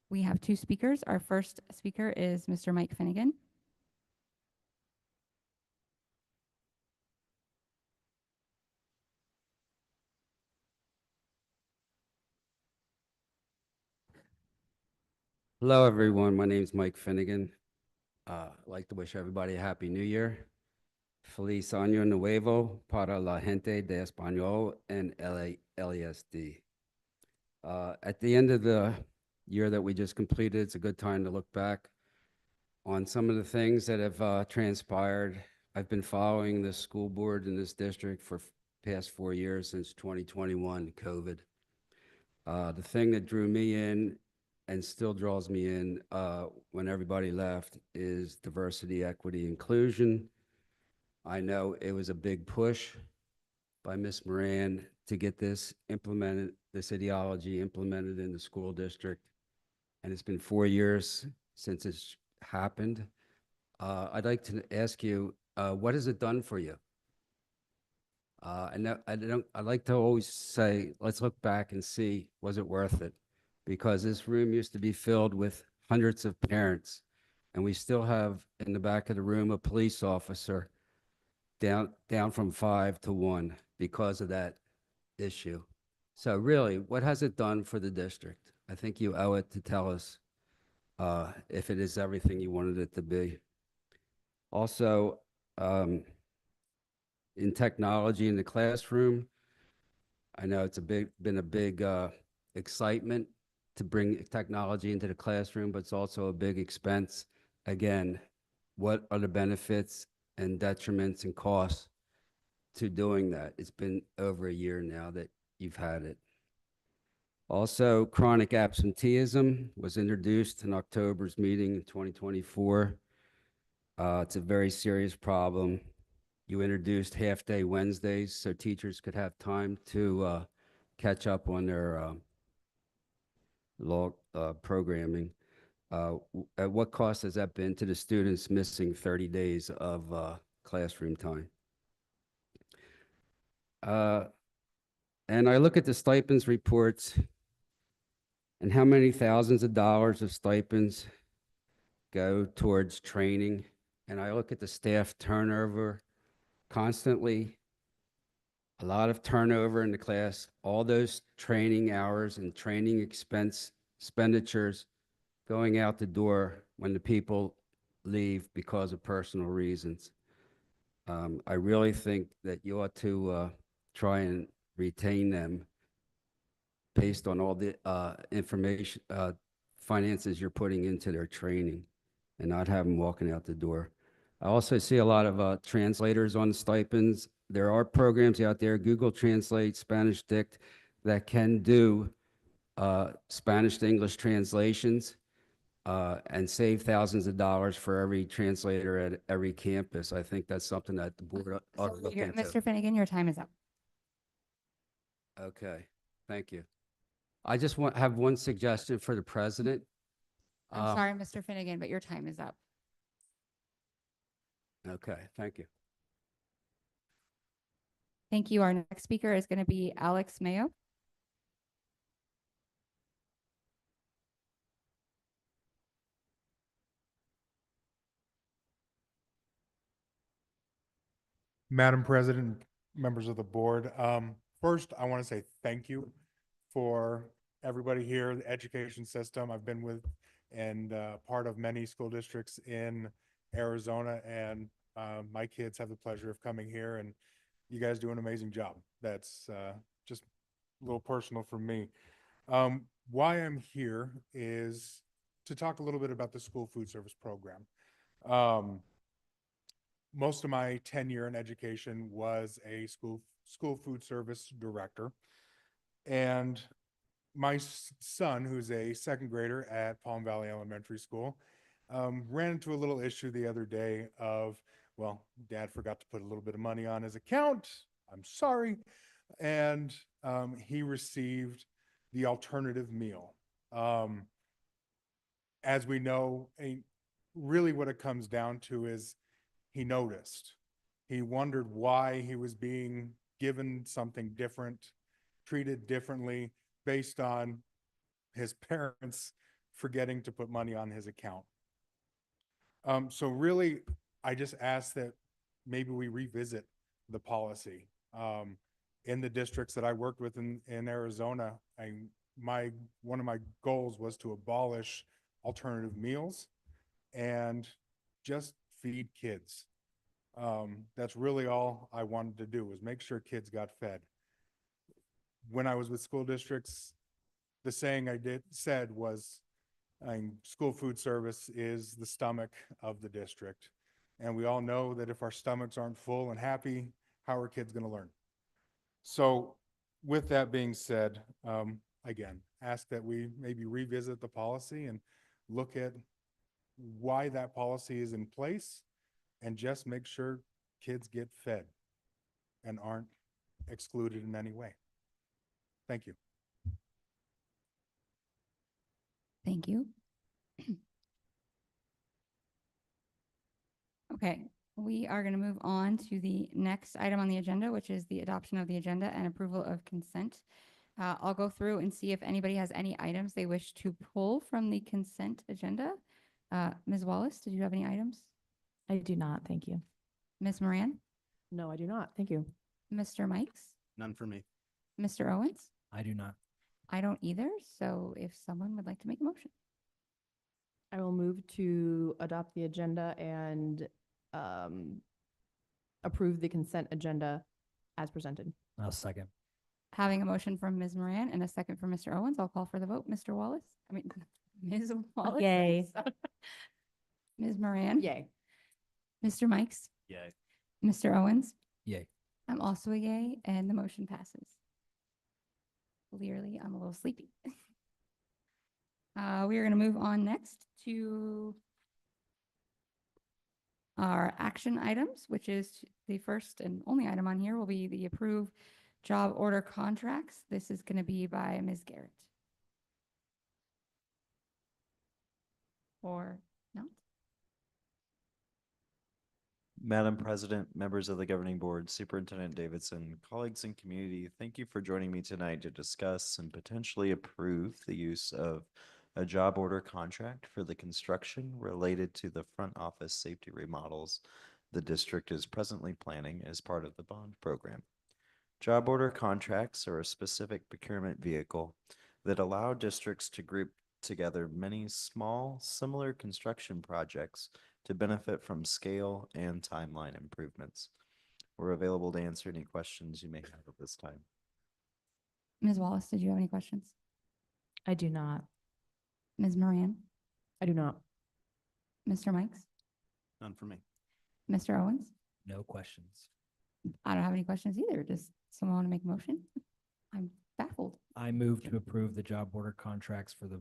We have 2 speakers. Our first speaker is Mr. Mike Finnegan. Hello, everyone. My name is Mike Finnegan. I'd like to wish everybody a Happy New Year. Feliz Año Nuevo para la gente de Español and LASD. At the end of the year that we just completed, it's a good time to look back on some of the things that have transpired. I've been following the school board in this district for past 4 years, since 2021, COVID. The thing that drew me in and still draws me in when everybody left is diversity, equity, inclusion. I know it was a big push by Ms. Moran to get this implemented, this ideology implemented in the school district. And it's been 4 years since it's happened. I'd like to ask you, what has it done for you? I like to always say, let's look back and see, was it worth it? Because this room used to be filled with hundreds of parents, and we still have in the back of the room a police officer down from 5 to 1 because of that issue. So really, what has it done for the district? I think you owe it to tell us if it is everything you wanted it to be. Also, in technology in the classroom, I know it's been a big excitement to bring technology into the classroom, but it's also a big expense. Again, what are the benefits and detriments and costs to doing that? It's been over a year now that you've had it. Also, chronic absenteeism was introduced in October's meeting in 2024. It's a very serious problem. You introduced half-day Wednesdays so teachers could have time to catch up on their law programming. At what cost has that been to the students missing 30 days of classroom time? And I look at the stipends reports and how many thousands of dollars of stipends go towards training. And I look at the staff turnover constantly, a lot of turnover in the class, all those training hours and training expenditures going out the door when the people leave because of personal reasons. I really think that you ought to try and retain them based on all the information, finances you're putting into their training, and not have them walking out the door. I also see a lot of translators on stipends. There are programs out there, Google Translate, Spanish Dict, that can do Spanish to English translations and save thousands of dollars for every translator at every campus. I think that's something that the board ought to look into. Mr. Finnegan, your time is up. Okay, thank you. I just have one suggestion for the president. I'm sorry, Mr. Finnegan, but your time is up. Okay, thank you. Thank you. Our next speaker is going to be Alex Mayo. Madam President, members of the board, first, I want to say thank you for everybody here, the education system. I've been with and part of many school districts in Arizona, and my kids have the pleasure of coming here, and you guys do an amazing job. That's just a little personal for me. Why I'm here is to talk a little bit about the school food service program. Most of my tenure in education was a school food service director. And my son, who's a second grader at Palm Valley Elementary School, ran into a little issue the other day of, well, dad forgot to put a little bit of money on his account. I'm sorry. And he received the alternative meal. As we know, really what it comes down to is he noticed. He wondered why he was being given something different, treated differently based on his parents forgetting to put money on his account. So really, I just ask that maybe we revisit the policy. In the districts that I worked with in Arizona, one of my goals was to abolish alternative meals and just feed kids. That's really all I wanted to do, was make sure kids got fed. When I was with school districts, the saying said was, school food service is the stomach of the district. And we all know that if our stomachs aren't full and happy, how are kids going to learn? So with that being said, again, ask that we maybe revisit the policy and look at why that policy is in place, and just make sure kids get fed and aren't excluded in any way. Thank you. Thank you. Okay, we are going to move on to the next item on the agenda, which is the adoption of the agenda and approval of consent. I'll go through and see if anybody has any items they wish to pull from the consent agenda. Ms. Wallace, did you have any items? I do not. Thank you. Ms. Moran? No, I do not. Thank you. Mr. Mikes? None for me. Mr. Owens? I do not. I don't either. So if someone would like to make a motion. I will move to adopt the agenda and approve the consent agenda as presented. I'll second. Having a motion from Ms. Moran and a second from Mr. Owens, I'll call for the vote. Mr. Wallace? Ms. Wallace? Yay. Ms. Moran? Yay. Mr. Mikes? Yay. Mr. Owens? Yay. I'm also a yay, and the motion passes. Clearly, I'm a little sleepy. We are going to move on next to our action items, which is the first and only item on here will be the approved job order contracts. This is going to be by Ms. Garrett. Or not? Madam President, members of the governing board, Superintendent Davidson, colleagues and community, thank you for joining me tonight to discuss and potentially approve the use of a job order contract for the construction related to the front office safety remodels the district is presently planning as part of the bond program. Job order contracts are a specific procurement vehicle that allow districts to group together many small, similar construction projects to benefit from scale and timeline improvements. We're available to answer any questions you may have at this time. Ms. Wallace, did you have any questions? I do not. Ms. Moran? I do not. Mr. Mikes? None for me. Mr. Owens? No questions. I don't have any questions either. Does someone want to make a motion? I'm baffled. I move to approve the job order contracts for the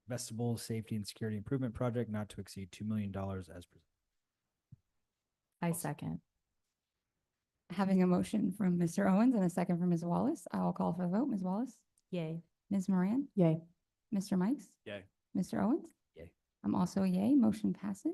vestibule safety and security improvement project not to exceed $2 million as presented. I second. Having a motion from Mr. Owens and a second from Ms. Wallace, I'll call for the vote. Ms. Wallace? Yay. Ms. Moran? Yay. Mr. Mikes? Yay. Mr. Owens? Yay. I'm also a yay. Motion passes.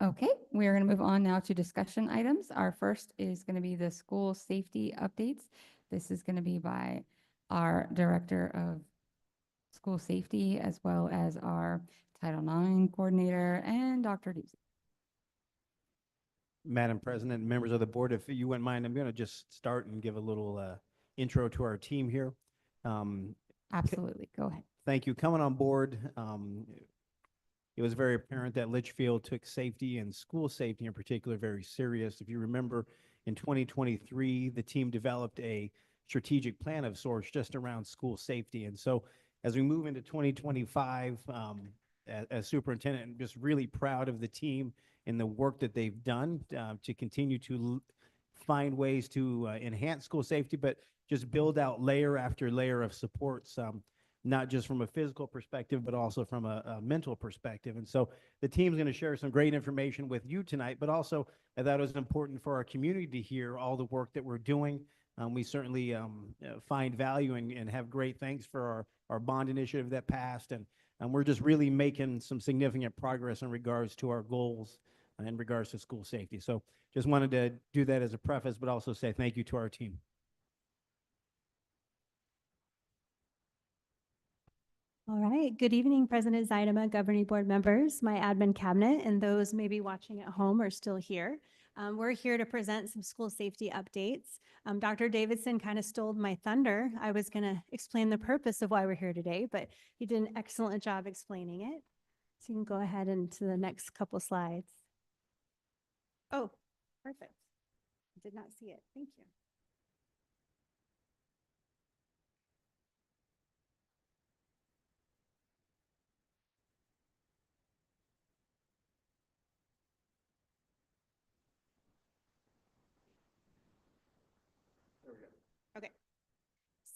Okay, we are going to move on now to discussion items. Our first is going to be the school safety updates. This is going to be by our Director of School Safety, as well as our Title IX Coordinator and Dr. Ducey. Madam President, members of the board, if you wouldn't mind, I'm going to just start and give a little intro to our team here. Absolutely, go ahead. Thank you. Coming on board, it was very apparent that Litchfield took safety and school safety in particular very serious. If you remember, in 2023, the team developed a strategic plan of sorts just around school safety. And so as we move into 2025, as superintendent, I'm just really proud of the team and the work that they've done to continue to find ways to enhance school safety, but just build out layer after layer of supports, not just from a physical perspective, but also from a mental perspective. And so the team's going to share some great information with you tonight, but also I thought it was important for our community to hear all the work that we're doing. We certainly find value and have great thanks for our bond initiative that passed. And we're just really making some significant progress in regards to our goals in regards to school safety. So just wanted to do that as a preface, but also say thank you to our team. All right. Good evening, President Zaidama, governing board members, my admin cabinet, and those maybe watching at home or still here. We're here to present some school safety updates. Dr. Davidson kind of stole my thunder. I was going to explain the purpose of why we're here today, but he did an excellent job explaining it. So you can go ahead into the next couple slides. Oh, perfect. Did not see it. Thank you. Okay.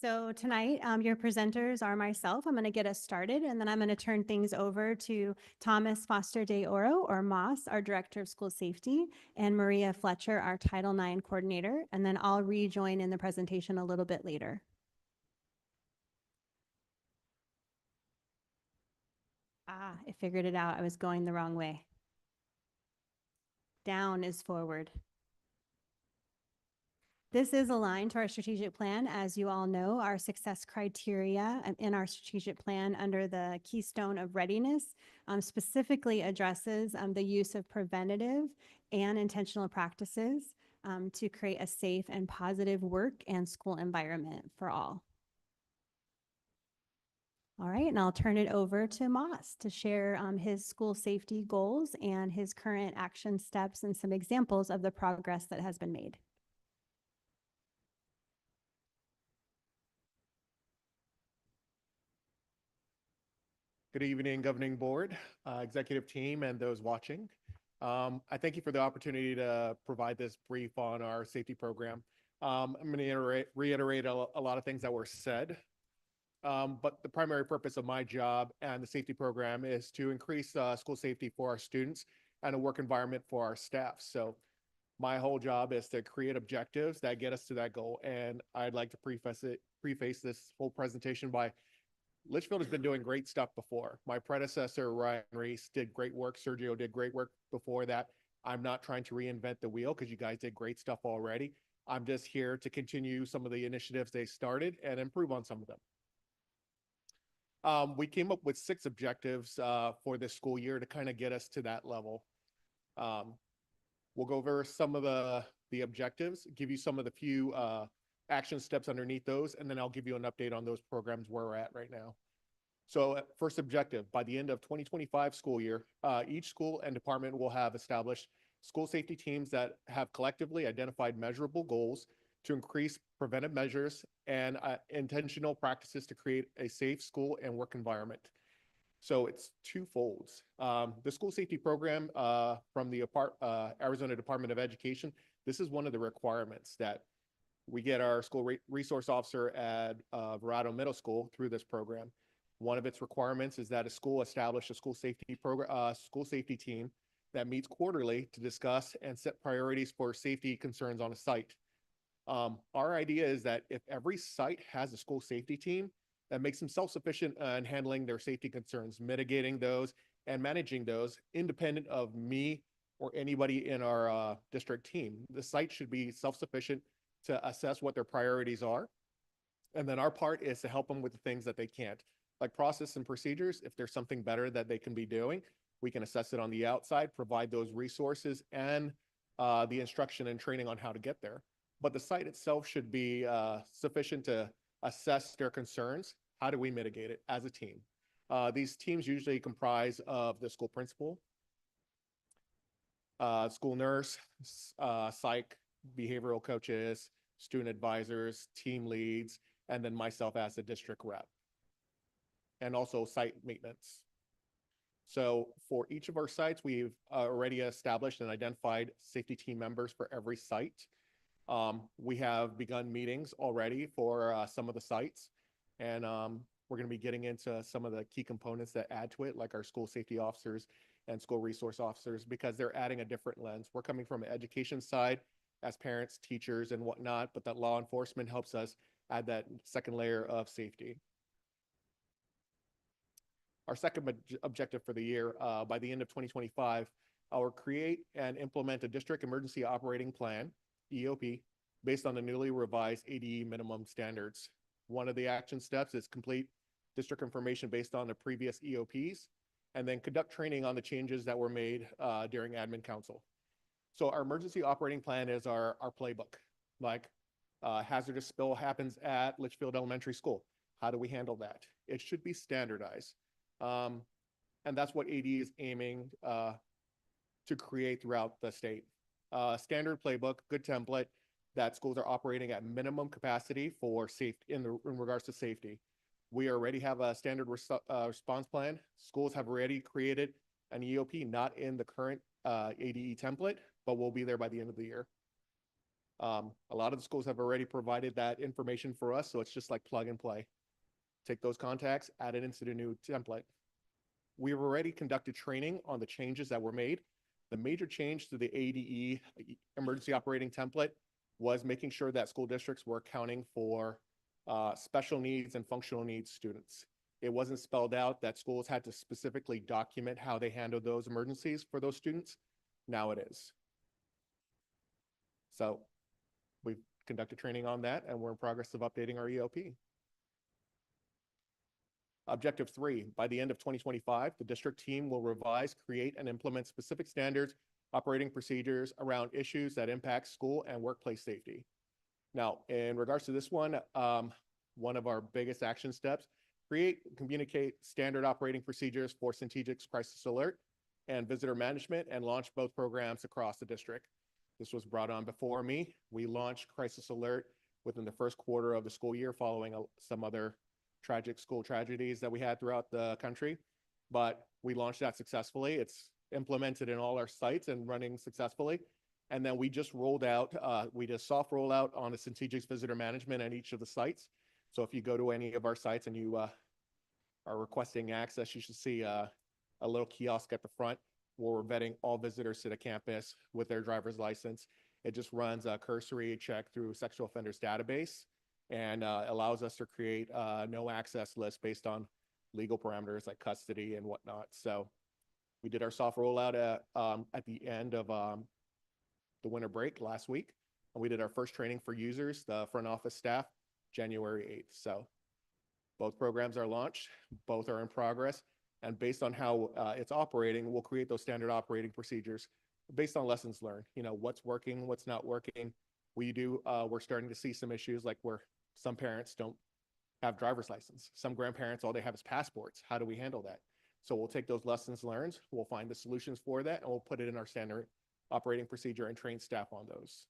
So tonight, your presenters are myself. I'm going to get us started, and then I'm going to turn things over to Thomas Foster de Oro, or Moss, our Director of School Safety, and Maria Fletcher, our Title IX Coordinator, and then I'll rejoin in the presentation a little bit later. Ah, I figured it out. I was going the wrong way. Down is forward. This is aligned to our strategic plan. As you all know, our success criteria in our strategic plan under the keystone of readiness specifically addresses the use of preventative and intentional practices to create a safe and positive work and school environment for all. All right, and I'll turn it over to Moss to share his school safety goals and his current action steps and some examples of the progress that has been made. Good evening, Governing Board, Executive Team, and those watching. I thank you for the opportunity to provide this brief on our safety program. I'm going to reiterate a lot of things that were said, but the primary purpose of my job and the safety program is to increase school safety for our students and a work environment for our staff. So my whole job is to create objectives that get us to that goal. And I'd like to preface this whole presentation by Litchfield has been doing great stuff before. My predecessor, Ryan Reese, did great work. Sergio did great work before that. I'm not trying to reinvent the wheel because you guys did great stuff already. I'm just here to continue some of the initiatives they started and improve on some of them. We came up with 6 objectives for this school year to kind of get us to that level. We'll go over some of the objectives, give you some of the few action steps underneath those, and then I'll give you an update on those programs where we're at right now. So first objective, by the end of 2025 school year, each school and department will have established school safety teams that have collectively identified measurable goals to increase preventive measures and intentional practices to create a safe school and work environment. So it's twofold. The school safety program from the Arizona Department of Education, this is one of the requirements that we get our school resource officer at Verado Middle School through this program. One of its requirements is that a school establish a school safety team that meets quarterly to discuss and set priorities for safety concerns on a site. Our idea is that if every site has a school safety team, that makes them self-sufficient in handling their safety concerns, mitigating those and managing those independent of me or anybody in our district team. The site should be self-sufficient to assess what their priorities are. And then our part is to help them with the things that they can't, like process and procedures. If there's something better that they can be doing, we can assess it on the outside, provide those resources and the instruction and training on how to get there. But the site itself should be sufficient to assess their concerns. How do we mitigate it as a team? These teams usually comprise of the school principal, school nurse, psych, behavioral coaches, student advisors, team leads, and then myself as a district rep, and also site maintenance. So for each of our sites, we've already established and identified safety team members for every site. We have begun meetings already for some of the sites, and we're going to be getting into some of the key components that add to it, like our school safety officers and school resource officers, because they're adding a different lens. We're coming from an education side as parents, teachers, and whatnot, but that law enforcement helps us add that second layer of safety. Our second objective for the year, by the end of 2025, I'll create and implement a district emergency operating plan, EOP, based on the newly revised ADE minimum standards. One of the action steps is complete district information based on the previous EOPs, and then conduct training on the changes that were made during admin council. So our emergency operating plan is our playbook. Like hazardous spill happens at Litchfield Elementary School. How do we handle that? It should be standardized. And that's what AD is aiming to create throughout the state. Standard playbook, good template that schools are operating at minimum capacity for safety in regards to safety. We already have a standard response plan. Schools have already created an EOP, not in the current ADE template, but will be there by the end of the year. A lot of the schools have already provided that information for us, so it's just like plug and play. Take those contacts, add it into the new template. We've already conducted training on the changes that were made. The major change to the ADE emergency operating template was making sure that school districts were accounting for special needs and functional needs students. It wasn't spelled out that schools had to specifically document how they handled those emergencies for those students. Now it is. So we've conducted training on that, and we're in progress of updating our EOP. Objective 3, by the end of 2025, the district team will revise, create, and implement specific standards, operating procedures around issues that impact school and workplace safety. Now, in regards to this one of our biggest action steps, create, communicate standard operating procedures for Centegix Crisis Alert and Visitor Management, and launch both programs across the district. This was brought on before me. We launched Crisis Alert within the first quarter of the school year following some other tragic school tragedies that we had throughout the country, but we launched that successfully. It's implemented in all our sites and running successfully. And then we just rolled out, we did a soft rollout on the Centegix Visitor Management at each of the sites. So if you go to any of our sites and you are requesting access, you should see a little kiosk at the front where we're vetting all visitors to the campus with their driver's license. It just runs a cursory check through sexual offenders database and allows us to create a no access list based on legal parameters like custody and whatnot. So we did our soft rollout at the end of the winter break last week, and we did our first training for users, the front office staff, January 8th. So both programs are launched, both are in progress, and based on how it's operating, we'll create those standard operating procedures based on lessons learned. You know, what's working, what's not working. We're starting to see some issues like where some parents don't have driver's license. Some grandparents, all they have is passports. How do we handle that? So we'll take those lessons learned, we'll find the solutions for that, and we'll put it in our standard operating procedure and train staff on those.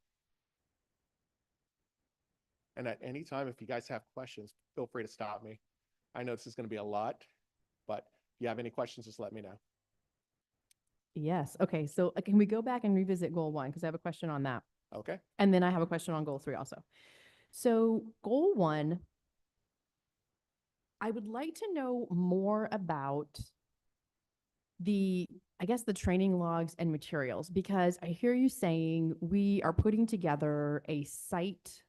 And at any time, if you guys have questions, feel free to stop me. I know this is going to be a lot, but if you have any questions, just let me know. Yes. Okay. So can we go back and revisit goal 1? Because I have a question on that. Okay. And then I have a question on goal 3 also. So goal 1, I would like to know more about the training logs and materials, because I hear you saying we are putting together a site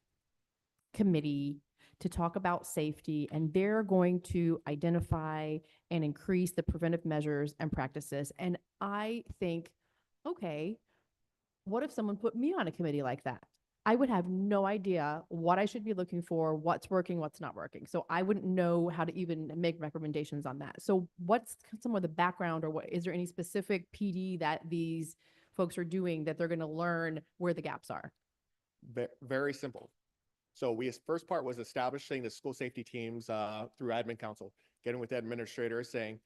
committee to talk about safety, and they're going to identify and increase the preventive measures and practices. And I think okay, what if someone put me on a committee like that? I would have no idea what I should be looking for, what's working, what's not working. So I wouldn't know how to even make recommendations on that. So what's some of the background, or what is there any specific PD that these folks are doing that they're going to learn where the gaps are? Very simple. So first part was establishing the school safety teams through admin council, getting with the administrators saying,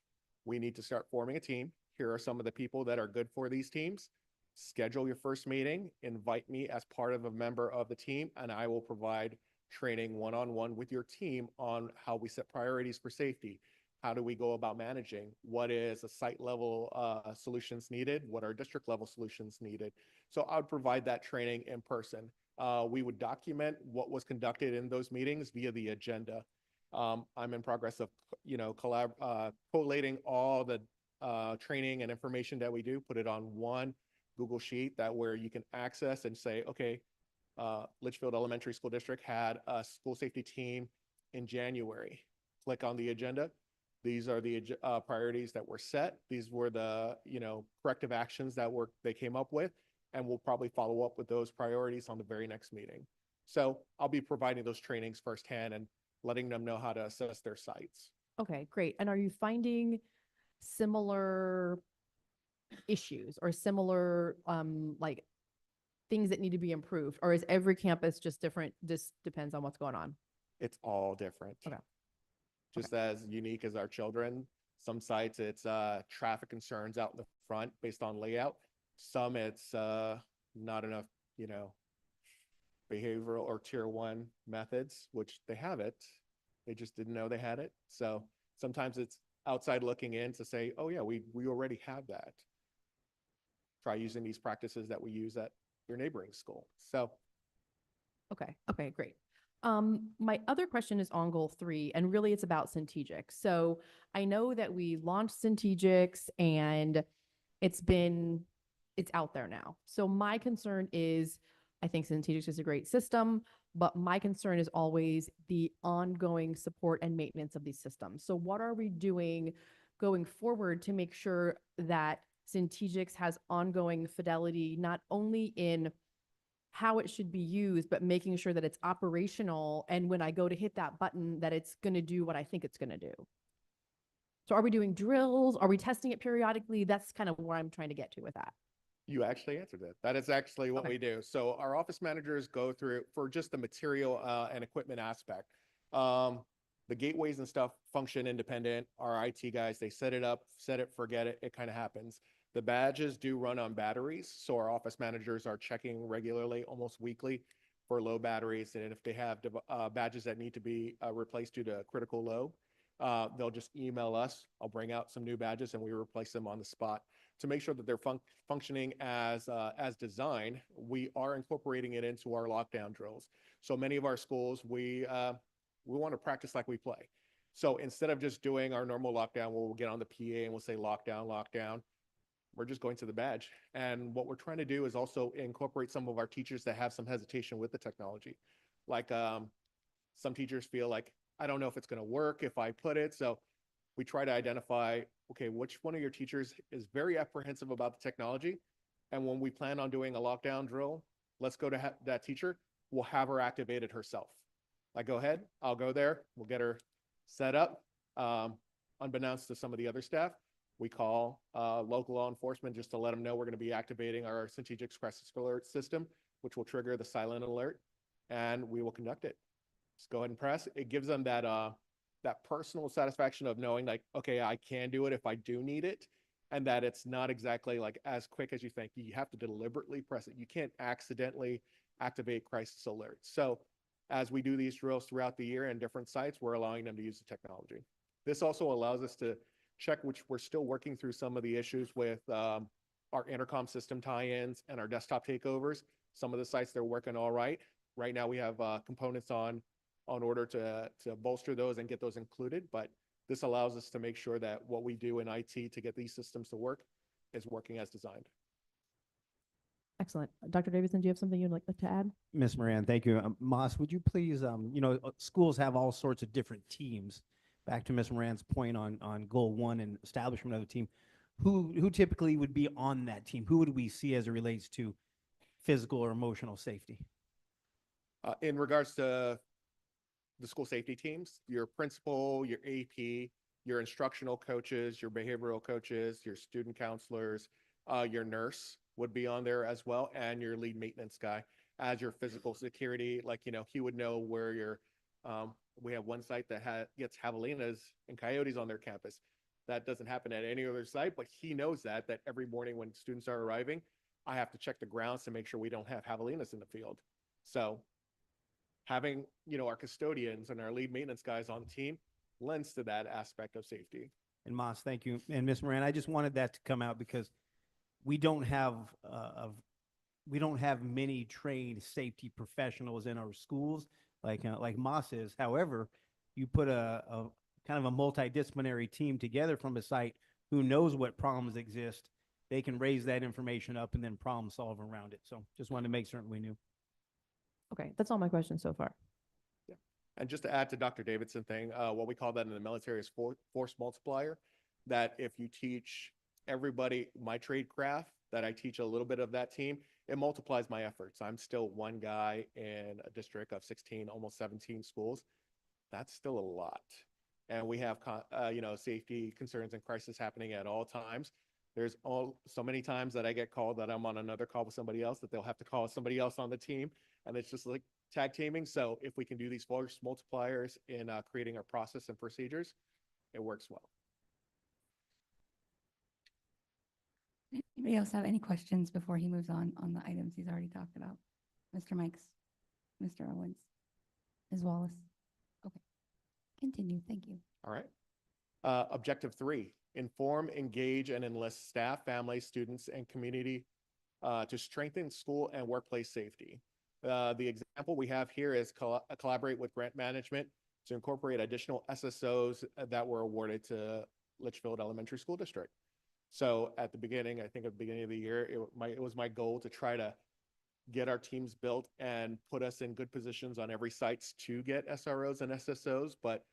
we need to start forming a team. Here are some of the people that are good for these teams. Schedule your first meeting, invite me as part of a member of the team, and I will provide training one-on-one with your team on how we set priorities for safety. How do we go about managing? What is a site level solutions needed? What are district level solutions needed? So I would provide that training in person. We would document what was conducted in those meetings via the agenda. I'm in progress of, collating all the training and information that we do, put it on one Google Sheet that where you can access and say, okay, Litchfield Elementary School District had a school safety team in January. Click on the agenda. These are the priorities that were set. These were the, corrective actions that they came up with, and we'll probably follow up with those priorities on the very next meeting. So I'll be providing those trainings firsthand and letting them know how to assess their sites. Okay, great. And are you finding similar issues or similar like things that need to be improved, or is every campus just different? Just depends on what's going on. It's all different. Okay. Just as unique as our children. Some sites it's traffic concerns out in the front based on layout. Some it's not enough, behavioral or tier 1 methods, which they have it. They just didn't know they had it. So sometimes it's outside looking in to say, oh yeah, we already have that. Try using these practices that we use at your neighboring school. So. Okay, great. My other question is on goal 3, and really it's about Centegix. So I know that we launched Centegix and it's out there now. So my concern is, I think Centegix is a great system, but my concern is always the ongoing support and maintenance of these systems. So what are we doing going forward to make sure that Centegix has ongoing fidelity, not only in how it should be used, but making sure that it's operational, and when I go to hit that button, that it's going to do what I think it's going to do? So are we doing drills? Are we testing it periodically? That's kind of where I'm trying to get to with that. You actually answered it. That is actually what we do. So our office managers go through for just the material and equipment aspect. The gateways and stuff function independent. Our IT guys, they set it up, set it, forget it. It kind of happens. The badges do run on batteries. So our office managers are checking regularly, almost weekly, for low batteries. And if they have badges that need to be replaced due to critical low, they'll just email us. I'll bring out some new badges and we replace them on the spot to make sure that they're functioning as designed. We are incorporating it into our lockdown drills. So many of our schools, we want to practice like we play. So instead of just doing our normal lockdown, we'll get on the PA and we'll say lockdown, lockdown. We're just going to the badge. And what we're trying to do is also incorporate some of our teachers that have some hesitation with the technology. Like some teachers feel like, I don't know if it's going to work if I put it. So we try to identify, okay, which one of your teachers is very apprehensive about the technology. And when we plan on doing a lockdown drill, let's go to that teacher. We'll have her activated herself. Like, go ahead, I'll go there. We'll get her set up. Unbeknownst to some of the other staff, we call local law enforcement just to let them know we're going to be activating our Centegix crisis alert system, which will trigger the silent alert, and we will conduct it. Just go ahead and press. It gives them that that personal satisfaction of knowing, like, okay, I can do it if I do need it, and that it's not exactly like as quick as you think. You have to deliberately press it. You can't accidentally activate crisis alerts. So as we do these drills throughout the year in different sites, we're allowing them to use the technology. This also allows us to check, which we're still working through some of the issues with our intercom system tie-ins and our desktop takeovers. Some of the sites, they're working all right. Right now we have components on order to bolster those and get those included, but this allows us to make sure that what we do in IT to get these systems to work is working as designed. Excellent. Dr. Davidson, do you have something you'd like to add? Ms. Moran, thank you. Moss, would you please, schools have all sorts of different teams. Back to Ms. Moran's point on goal 1 and establishment of a team. who typically would be on that team? Who would we see as it relates to physical or emotional safety? In regards to the school safety teams, your principal, your AP, your instructional coaches, your behavioral coaches, your student counselors, your nurse would be on there as well, and your lead maintenance guy as your physical security. Like, he would know where we have one site that gets javelinas and coyotes on their campus. That doesn't happen at any other site, but he knows that every morning when students are arriving, I have to check the grounds to make sure we don't have javelinas in the field. So having, our custodians and our lead maintenance guys on the team lends to that aspect of safety. And Moss, thank you. And Ms. Moran, I just wanted that to come out because we don't have many trained safety professionals in our schools like Moss is. However, you put a kind of a multidisciplinary team together from a site who knows what problems exist. They can raise that information up and then problem solve around it. So just wanted to make certain we knew. Okay, that's all my questions so far. Yeah. And just to add to Dr. Davidson thing, what we call that in the military is force multiplier, that if you teach everybody my trade craft, that I teach a little bit of that team, it multiplies my efforts. I'm still one guy in a district of 16, almost 17 schools. That's still a lot. And we have, safety concerns and crisis happening at all times. There's so many times that I get called that I'm on another call with somebody else that they'll have to call somebody else on the team. And it's just like tag teaming. So if we can do these force multipliers in creating our process and procedures, it works well. Anybody else have any questions before he moves on the items he's already talked about? Mr. Mikes, Mr. Owens, Ms. Wallace. Okay, continue. Thank you. All right. Objective 3, inform, engage, and enlist staff, families, students, and community to strengthen school and workplace safety. The example we have here is collaborate with grant management to incorporate additional SSOs that were awarded to Litchfield Elementary School District. So at the beginning, I think at the beginning of the year, it was my goal to try to get our teams built and put us in good positions on every sites to get SROs and SSOs. But,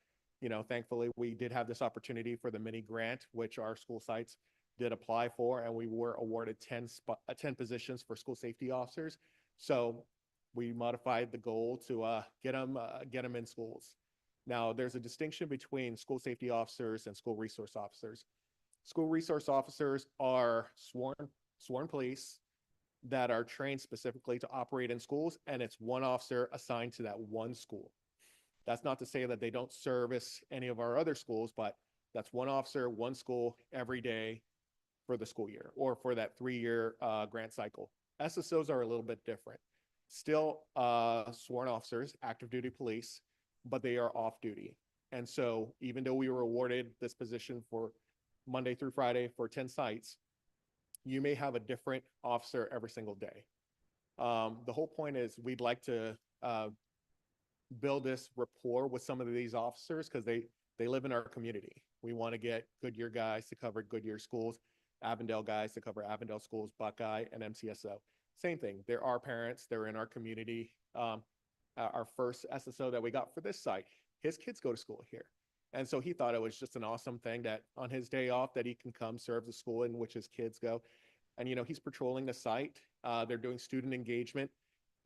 thankfully we did have this opportunity for the mini grant, which our school sites did apply for, and we were awarded 10 positions for school safety officers. So we modified the goal to get them in schools. Now, there's a distinction between school safety officers and school resource officers. School resource officers are sworn police that are trained specifically to operate in schools, and it's one officer assigned to that one school. That's not to say that they don't service any of our other schools, but that's one officer, one school every day for the school year or for that 3-year grant cycle. SSOs are a little bit different. Still sworn officers, active duty police, but they are off duty. And so even though we were awarded this position for Monday through Friday for 10 sites, you may have a different officer every single day. The whole point is we'd like to build this rapport with some of these officers because they live in our community. We want to get Goodyear guys to cover Goodyear schools, Avondale guys to cover Avondale schools, Buckeye, and MCSO. Same thing. There are parents. They're in our community. Our first SSO that we got for this site, his kids go to school here. And so he thought it was just an awesome thing that on his day off that he can come serve the school in which his kids go. And, he's patrolling the site. They're doing student engagement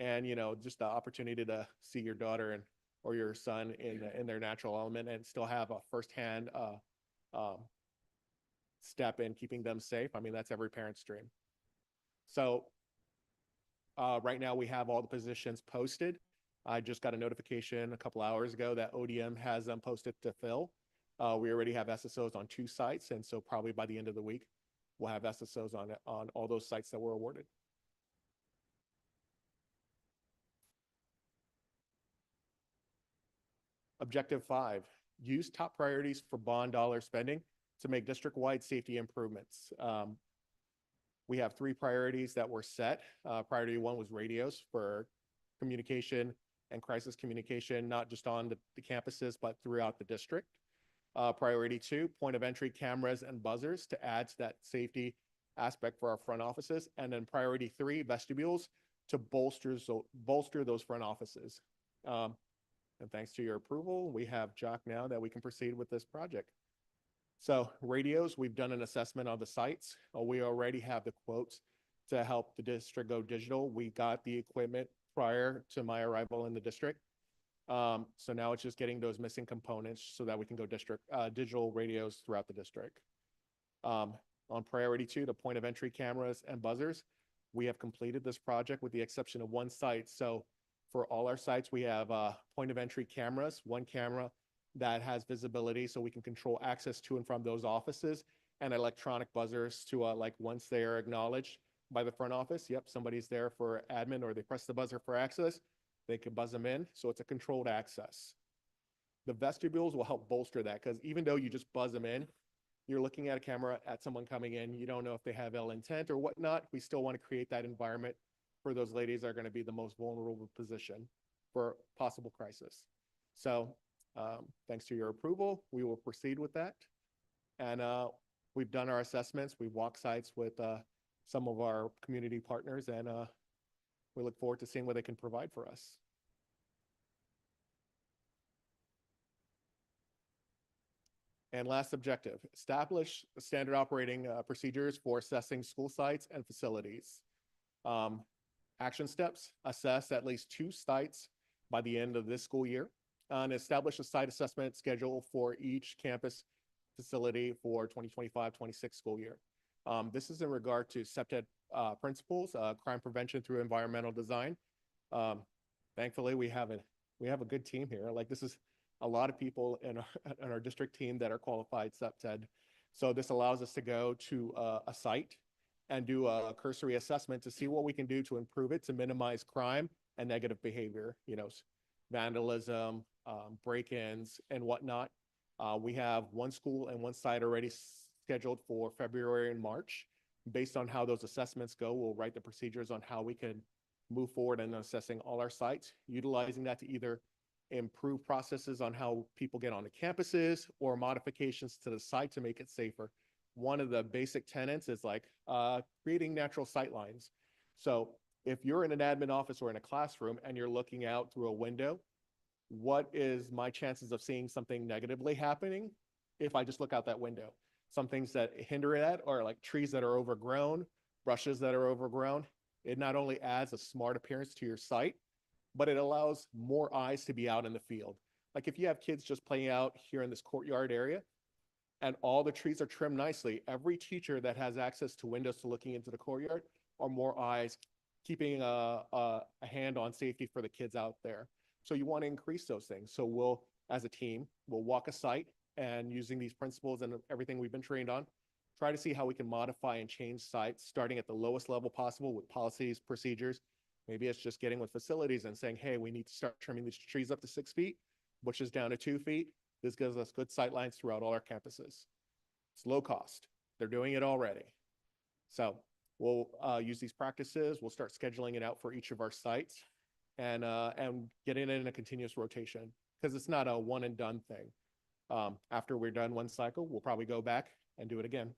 and, just the opportunity to see your daughter or your son in their natural element and still have a firsthand step in keeping them safe. I mean, that's every parent's dream. So right now we have all the positions posted. I just got a notification a couple hours ago that ODM has them posted to fill. We already have SSOs on 2 sites, and so probably by the end of the week, we'll have SSOs on all those sites that were awarded. Objective 5, use top priorities for bond dollar spending to make district-wide safety improvements. We have 3 priorities that were set. Priority 1 was radios for communication and crisis communication, not just on the campuses, but throughout the district. Priority 2, point of entry cameras and buzzers to add to that safety aspect for our front offices. And then priority 3, vestibules to bolster those front offices. And thanks to your approval, we have Jock now that we can proceed with this project. So radios, we've done an assessment of the sites. We already have the quotes to help the district go digital. We got the equipment prior to my arrival in the district. So now it's just getting those missing components so that we can go digital radios throughout the district. On priority 2, the point of entry cameras and buzzers, we have completed this project with the exception of one site. So for all our sites, we have point of entry cameras, one camera that has visibility so we can control access to and from those offices, and electronic buzzers to like once they are acknowledged by the front office, yep, somebody's there for admin, or they press the buzzer for access, they can buzz them in. So it's a controlled access. The vestibules will help bolster that, because even though you just buzz them in, you're looking at a camera at someone coming in, you don't know if they have ill intent or whatnot. We still want to create that environment for those ladies that are going to be the most vulnerable position for possible crisis. So thanks to your approval, we will proceed with that. And we've done our assessments. We've walked sites with some of our community partners, and we look forward to seeing what they can provide for us. And last objective, establish standard operating procedures for assessing school sites and facilities. Action steps, assess at least 2 sites by the end of this school year, and establish a site assessment schedule for each campus facility for 2025-26 school year. This is in regard to CPTED principles, crime prevention through environmental design. Thankfully, we have a good team here. Like, this is a lot of people in our district team that are qualified CPTED. So this allows us to go to a site and do a cursory assessment to see what we can do to improve it, to minimize crime and negative behavior, vandalism, break-ins and whatnot. We have one school and one site already scheduled for February and March. Based on how those assessments go, we'll write the procedures on how we can move forward in assessing all our sites, utilizing that to either improve processes on how people get onto campuses or modifications to the site to make it safer. One of the basic tenets is like creating natural sight lines. So if you're in an admin office or in a classroom and you're looking out through a window, what is my chances of seeing something negatively happening if I just look out that window? Some things that hinder that are like trees that are overgrown, brushes that are overgrown. It not only adds a smart appearance to your site, but it allows more eyes to be out in the field. Like if you have kids just playing out here in this courtyard area and all the trees are trimmed nicely, every teacher that has access to windows to looking into the courtyard are more eyes keeping a hand on safety for the kids out there. So you want to increase those things. So we'll, as a team, we'll walk a site and using these principles and everything we've been trained on, try to see how we can modify and change sites starting at the lowest level possible with policies, procedures. Maybe it's just getting with facilities and saying, hey, we need to start trimming these trees up to 6 feet, bushes down to 2 feet. This gives us good sight lines throughout all our campuses. It's low cost. They're doing it already. So we'll use these practices. We'll start scheduling it out for each of our sites and get it in a continuous rotation because it's not a one and done thing. After we're done one cycle, we'll probably go back and do it again.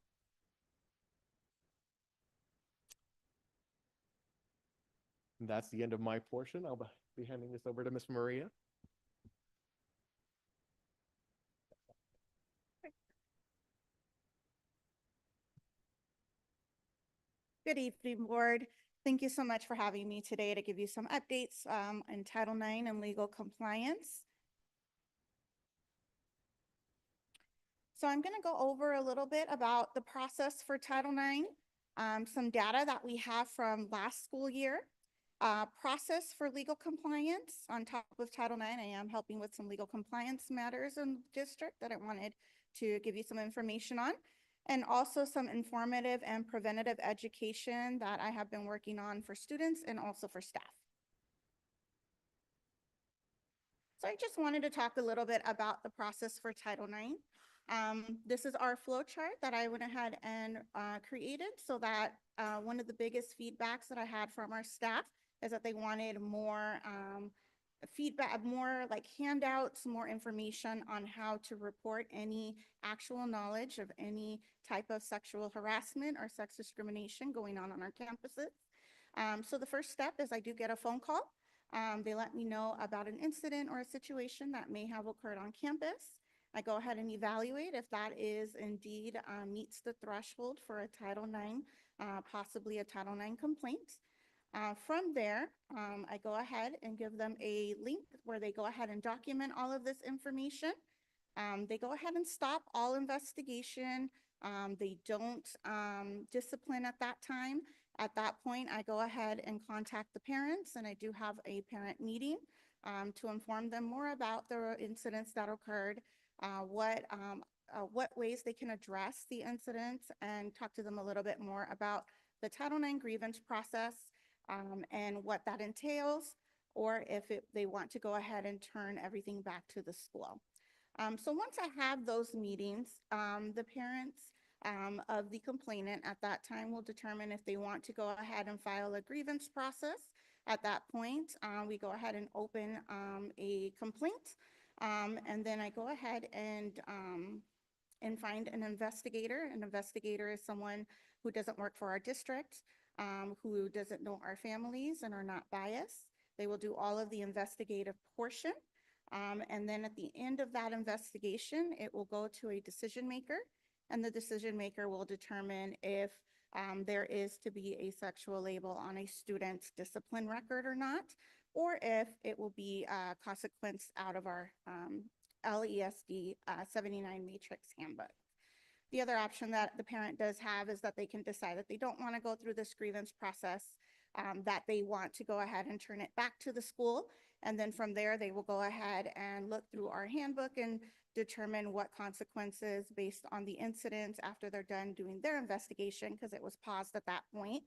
And that's the end of my portion. I'll be handing this over to Miss Maria. Good evening, board. Thank you so much for having me today to give you some updates in Title IX and legal compliance. So I'm going to go over a little bit about the process for Title IX, some data that we have from last school year. Process for legal compliance. On top of Title IX, I am helping with some legal compliance matters in the district that I wanted to give you some information on, and also some informative and preventative education that I have been working on for students and also for staff. So I just wanted to talk a little bit about the process for Title IX. This is our flow chart that I went ahead and created so that one of the biggest feedbacks that I had from our staff is that they wanted more feedback, more like handouts, more information on how to report any actual knowledge of any type of sexual harassment or sex discrimination going on our campuses. So the first step is I do get a phone call. They let me know about an incident or a situation that may have occurred on campus. I go ahead and evaluate if that is indeed meets the threshold for a Title IX, possibly a Title IX complaint. From there, I go ahead and give them a link where they go ahead and document all of this information. They go ahead and stop all investigation. They don't discipline at that time. At that point, I go ahead and contact the parents, and I do have a parent meeting to inform them more about the incidents that occurred, what ways they can address the incidents, and talk to them a little bit more about the Title IX grievance process and what that entails, or if they want to go ahead and turn everything back to the school. So once I have those meetings, the parents of the complainant at that time will determine if they want to go ahead and file a grievance process. At that point, we go ahead and open a complaint, and then I go ahead and find an investigator. An investigator is someone who doesn't work for our district, who doesn't know our families and are not biased. They will do all of the investigative portion. And then at the end of that investigation, it will go to a decision maker, and the decision maker will determine if there is to be a sexual label on a student's discipline record or not, or if it will be a consequence out of our LESD 79 matrix handbook. The other option that the parent does have is that they can decide that they don't want to go through this grievance process, that they want to go ahead and turn it back to the school. And then from there, they will go ahead and look through our handbook and determine what consequences based on the incidents after they're done doing their investigation, because it was paused at that point,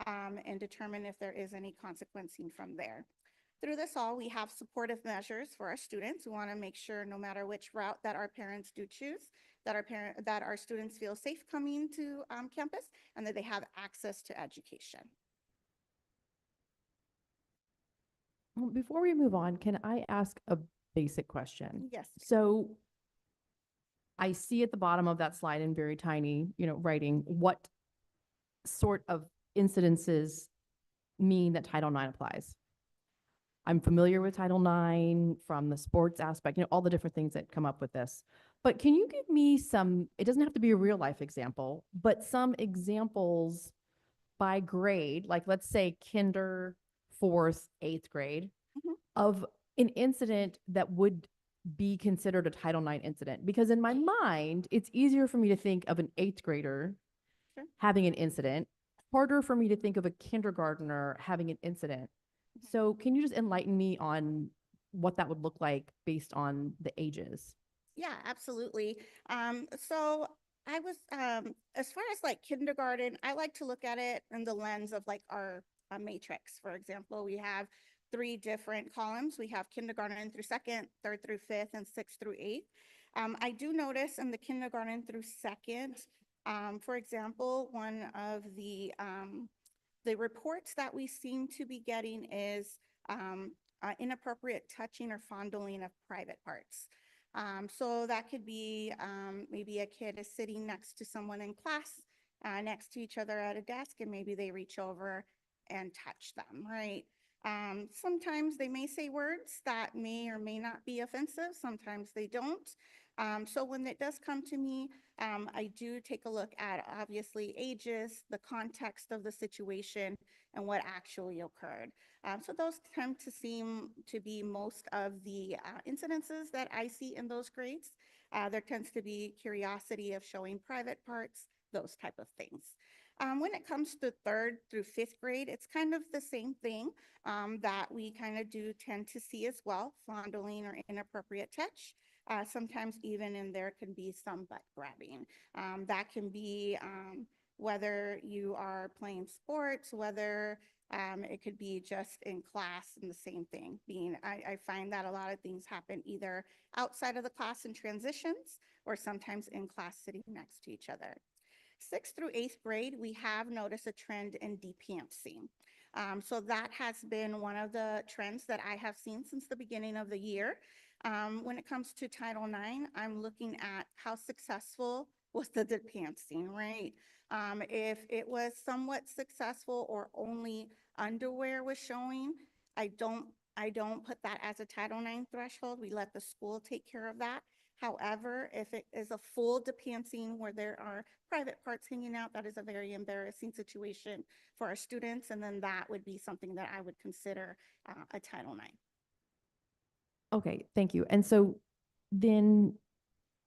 and determine if there is any consequencing from there. Through this all, we have supportive measures for our students. We want to make sure no matter which route that our parents do choose, that our students feel safe coming to campus and that they have access to education. Well, before we move on, can I ask a basic question? Yes. So I see at the bottom of that slide in very tiny, writing, what sort of incidences mean that Title IX applies. I'm familiar with Title IX from the sports aspect, all the different things that come up with this. But can you give me some, it doesn't have to be a real life example, but some examples by grade, like let's say kinder, 4th, 8th grade, of an incident that would be considered a Title IX incident? Because in my mind, it's easier for me to think of an 8th grader having an incident, harder for me to think of a kindergartner having an incident. So can you just enlighten me on what that would look like based on the ages? Yeah, absolutely. So I was, as far as like kindergarten, I like to look at it in the lens of like our matrix. For example, we have 3 different columns. We have kindergarten through 2nd, 3rd through 5th, and 6th through 8th. I do notice in the kindergarten through 2nd, for example, one of the reports that we seem to be getting is inappropriate touching or fondling of private parts. So that could be maybe a kid is sitting next to someone in class, next to each other at a desk, and maybe they reach over and touch them, right? Sometimes they may say words that may or may not be offensive. Sometimes they don't. So when it does come to me, I do take a look at obviously ages, the context of the situation, and what actually occurred. So those tend to seem to be most of the incidences that I see in those grades. There tends to be curiosity of showing private parts, those type of things. When it comes to 3rd through 5th grade, it's kind of the same thing that we kind of do tend to see as well, fondling or inappropriate touch. Sometimes even in there can be some butt grabbing. That can be whether you are playing sports, whether it could be just in class, and the same thing being, I find that a lot of things happen either outside of the class in transitions or sometimes in class sitting next to each other. 6th through 8th grade, we have noticed a trend in depantsing. So that has been one of the trends that I have seen since the beginning of the year. When it comes to Title IX, I'm looking at how successful was the depantsing, right? If it was somewhat successful or only underwear was showing, I don't put that as a Title IX threshold. We let the school take care of that. However, if it is a full depancing where there are private parts hanging out, that is a very embarrassing situation for our students. And then that would be something that I would consider a Title IX. Okay, thank you. And so then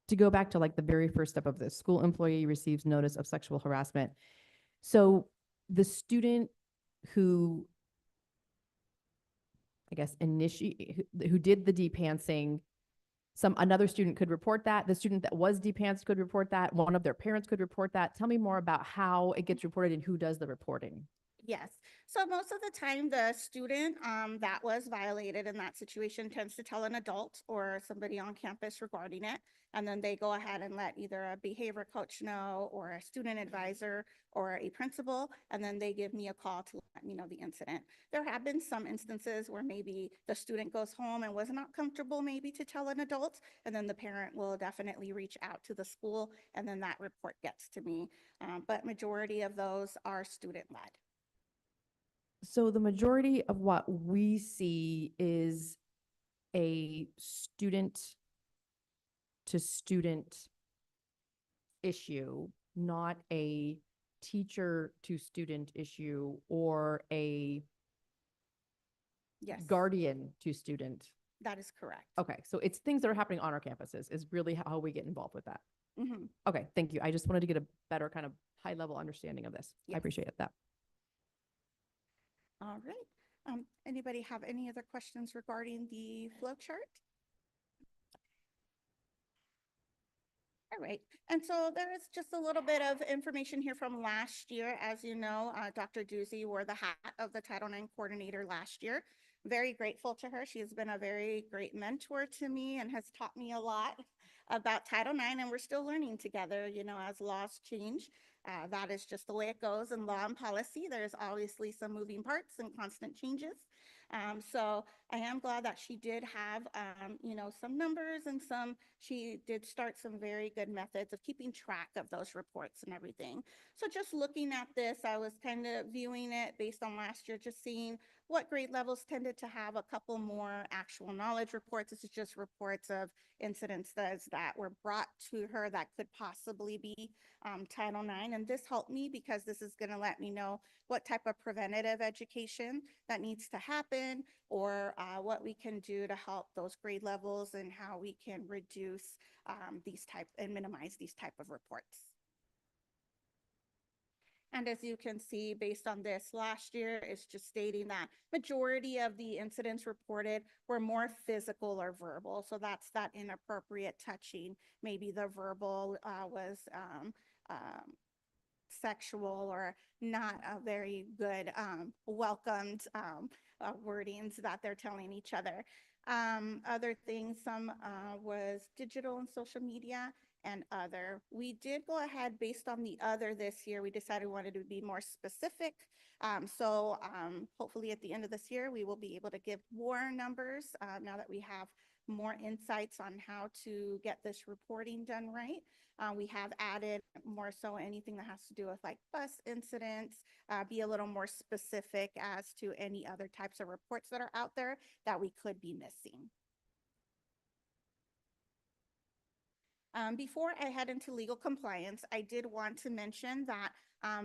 to go back to like the very first step of this, school employee receives notice of sexual harassment. So the student who, I guess, who did the depantsing, another student could report that. The student that was depantsed could report that. One of their parents could report that. Tell me more about how it gets reported and who does the reporting. Yes. So most of the time, the student that was violated in that situation tends to tell an adult or somebody on campus regarding it. And then they go ahead and let either a behavior coach know or a student advisor or a principal. And then they give me a call to let me know the incident. There have been some instances where maybe the student goes home and was not comfortable maybe to tell an adult. And then the parent will definitely reach out to the school and then that report gets to me. But majority of those are student led. So the majority of what we see is a student to student issue, not a teacher to student issue or a Yes, guardian to student. that is correct. Okay, so it's things that are happening on our campuses is really how we get involved with that. Mhm. Okay, thank you. I just wanted to get a better kind of high level understanding of this. I Yes. appreciate that. All right. Anybody have any other questions regarding the flow chart? All right. And so there is just a little bit of information here from last year. As you know, Dr. Doozy wore the hat of the Title IX coordinator last year. Very grateful to her. She has been a very great mentor to me and has taught me a lot about Title IX, and we're still learning together, you know, as laws change. That is just the way it goes in law and policy. There's obviously some moving parts and constant changes. So I am glad that she did have, you know, some numbers and she did start some very good methods of keeping track of those reports and everything. So just looking at this, I was kind of viewing it based on last year, just seeing what grade levels tended to have a couple more actual knowledge reports. This is just reports of incidents that were brought to her that could possibly be Title IX. And this helped me because this is going to let me know what type of preventative education that needs to happen or what we can do to help those grade levels and how we can reduce these type and minimize these type of reports. And as you can see, based on this last year, it's just stating that majority of the incidents reported were more physical or verbal. So that's that inappropriate touching. Maybe the verbal was sexual or not a very good welcomed wordings that they're telling each other. Other things, some was digital and social media and other. We did go ahead based on the other this year. We decided we wanted to be more specific. So hopefully at the end of this year, we will be able to give more numbers now that we have more insights on how to get this reporting done right. We have added more so anything that has to do with like bus incidents, be a little more specific as to any other types of reports that are out there that we could be missing. Before I head into legal compliance, I did want to mention that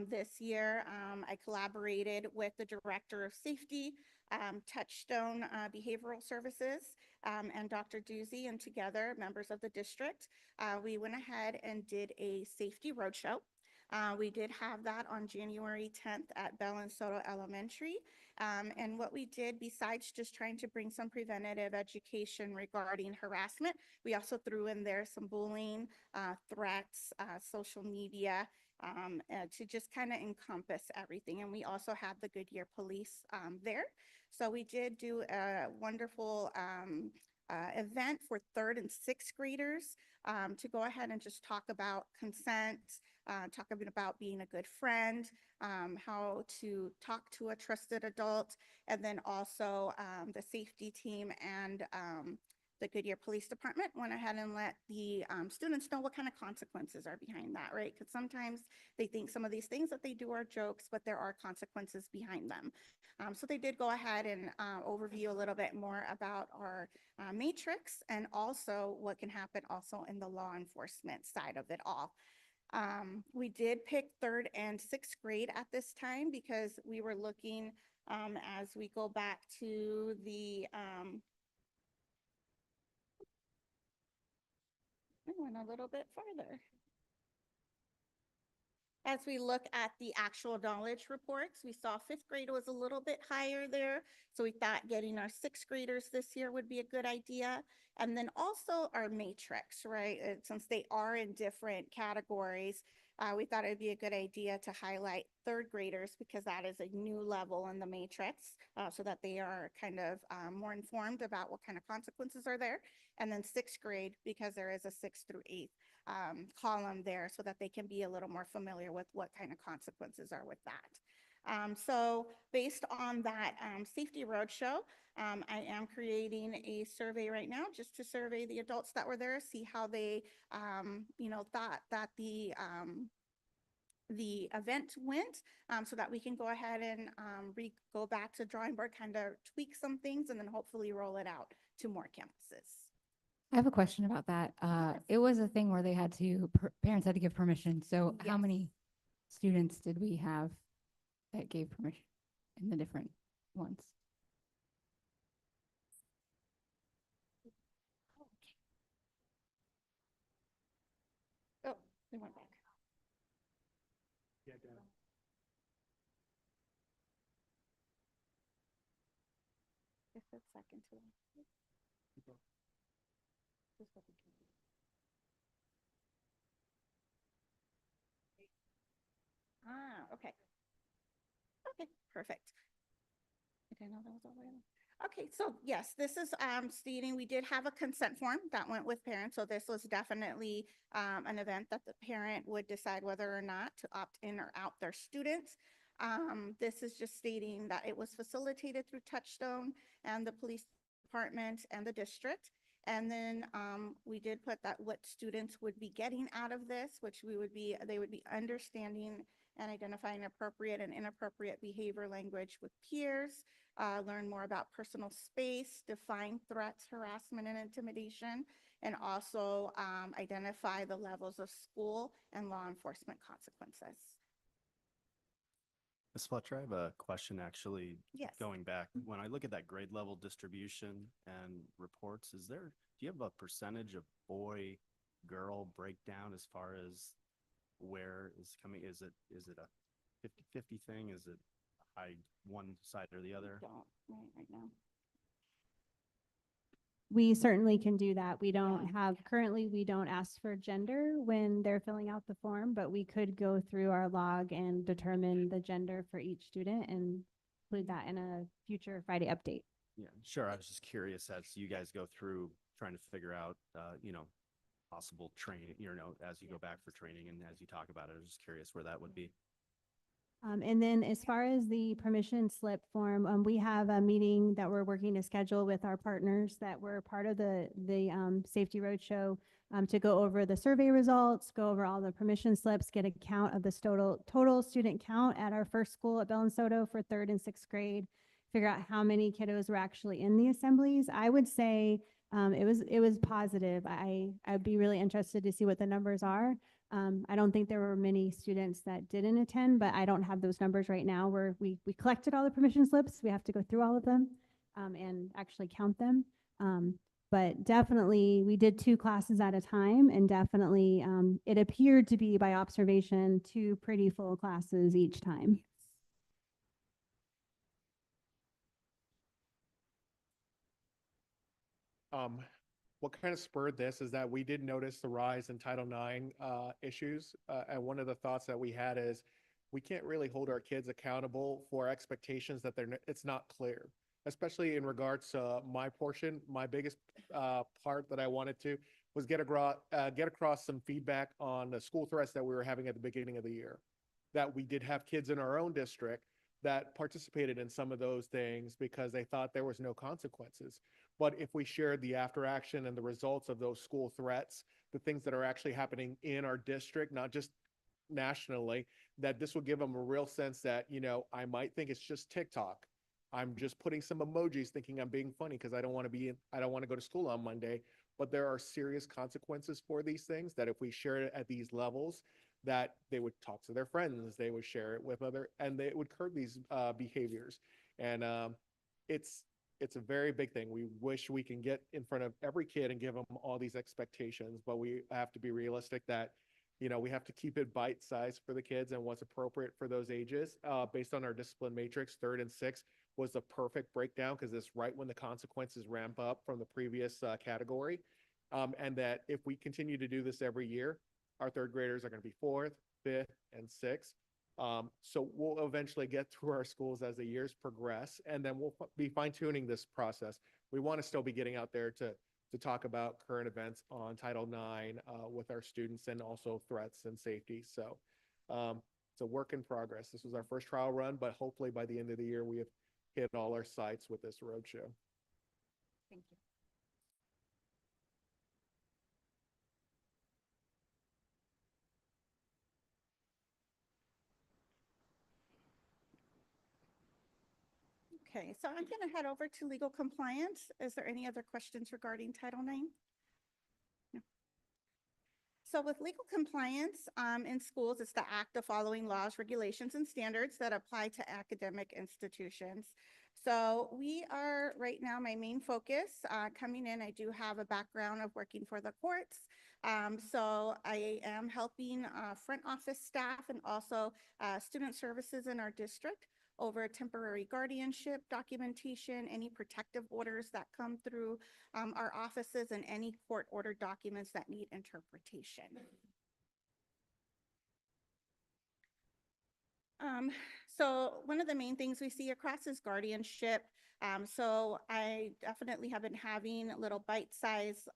this year I collaborated with the Director of Safety, Touchstone Behavioral Services, and Dr. Doozy, and together, members of the district, we went ahead and did a safety roadshow. We did have that on January 10th at Bell and Soto Elementary. And what we did, besides just trying to bring some preventative education regarding harassment, we also threw in there some bullying, threats, social media, to just kind of encompass everything. And we also have the Goodyear Police there. So we did do a wonderful event for 3rd and 6th graders to go ahead and just talk about consent, talk about being a good friend, how to talk to a trusted adult, and then also the safety team and the Goodyear Police Department went ahead and let the students know what kind of consequences are behind that, right? Because sometimes they think some of these things that they do are jokes, but there are consequences behind them. So they did go ahead and overview a little bit more about our matrix and also what can happen also in the law enforcement side of it all. We did pick 3rd and 6th grade at this time because we were looking as we go back to the I went a little bit farther. As we look at the actual knowledge reports, we saw 5th grade was a little bit higher there. So we thought getting our 6th graders this year would be a good idea. And then also our matrix, right? Since they are in different categories, we thought it'd be a good idea to highlight 3rd graders because that is a new level in the matrix so that they are kind of more informed about what kind of consequences are there. And then 6th grade because there is a 6th through 8th column there so that they can be a little more familiar with what kind of consequences are with that. So based on that safety roadshow, I am creating a survey right now just to survey the adults that were there, see how they, thought that the event went so that we can go ahead and go back to drawing board, kind of tweak some things and then hopefully roll it out to more campuses. I have a question about that. It was a thing where they had to, parents had to give permission. So how Yes. many students did we have that gave permission in the different ones? Oh, they went back. Yeah, Dan. Just a second to okay. Okay, perfect. I didn't know that was all the way on. Okay, so yes, this is stating we did have a consent form that went with parents. So this was definitely an event that the parent would decide whether or not to opt in or out their students. This is just stating that it was facilitated through Touchstone and the police department and the district. And then we did put that what students would be getting out of this, which they would be understanding and identifying appropriate and inappropriate behavior language with peers, learn more about personal space, define threats, harassment, and intimidation, and also identify the levels of school and law enforcement consequences. Ms. Fletcher, I have a question actually. Yes. Going back, when I look at that grade level distribution and reports, do you have a percentage of boy, girl breakdown as far as where is coming? Is it a 50-50 thing? Is it high one side or the other? Don't right now. We certainly can do that. We don't currently we don't ask for gender when they're filling out the form, but we could go through our log and determine the gender for each student and include that in a future Friday update. Yeah, sure. I was just curious as you guys go through trying to figure out, possible training, as you go back for training and as you talk about it, I was just curious where that would be. And then as far as the permission slip form, we have a meeting that we're working to schedule with our partners that were part of the Safety Roadshow to go over the survey results, go over all the permission slips, get a count of the total student count at our first school at Bell and Soto for 3rd and 6th grade, figure out how many kiddos were actually in the assemblies. I would say it was positive. I'd be really interested to see what the numbers are. I don't think there were many students that didn't attend, but I don't have those numbers right now where we collected all the permission slips. We have to go through all of them and actually count them. But definitely we did 2 classes at a time, and definitely it appeared to be by observation 2 pretty full classes each time. What kind of spurred this is that we did notice the rise in Title IX issues. And one of the thoughts that we had is we can't really hold our kids accountable for expectations that it's not clear, especially in regards to my portion. My biggest part that I wanted to was get across some feedback on the school threats that we were having at the beginning of the year, that we did have kids in our own district that participated in some of those things because they thought there was no consequences. But if we shared the after action and the results of those school threats, the things that are actually happening in our district, not just nationally, that this will give them a real sense that, I might think it's just TikTok. I'm just putting some emojis thinking I'm being funny because I don't want to go to school on Monday. But there are serious consequences for these things that if we share it at these levels, that they would talk to their friends, they would share it with and they would curb these behaviors. And it's a very big thing. We wish we can get in front of every kid and give them all these expectations, but we have to be realistic that, we have to keep it bite-sized for the kids and what's appropriate for those ages. Based on our discipline matrix, 3rd and 6th was the perfect breakdown because it's right when the consequences ramp up from the previous category. And that if we continue to do this every year, our 3rd graders are going to be 4th, 5th, and 6th. So we'll eventually get through our schools as the years progress, and then we'll be fine-tuning this process. We want to still be getting out there to talk about current events on Title IX with our students and also threats and safety. So it's a work in progress. This was our first trial run, but hopefully by the end of the year, we have hit all our sites with this roadshow. Thank you. Okay, so I'm going to head over to legal compliance. Is there any other questions regarding Title IX? No. So with legal compliance in schools, it's the act of following laws, regulations, and standards that apply to academic institutions. So we are right now, my main focus coming in, I do have a background of working for the courts. So I am helping front office staff and also student services in our district over temporary guardianship, documentation, any protective orders that come through our offices, and any court order documents that need interpretation. So one of the main things we see across is guardianship. So I definitely have been having little bite-sized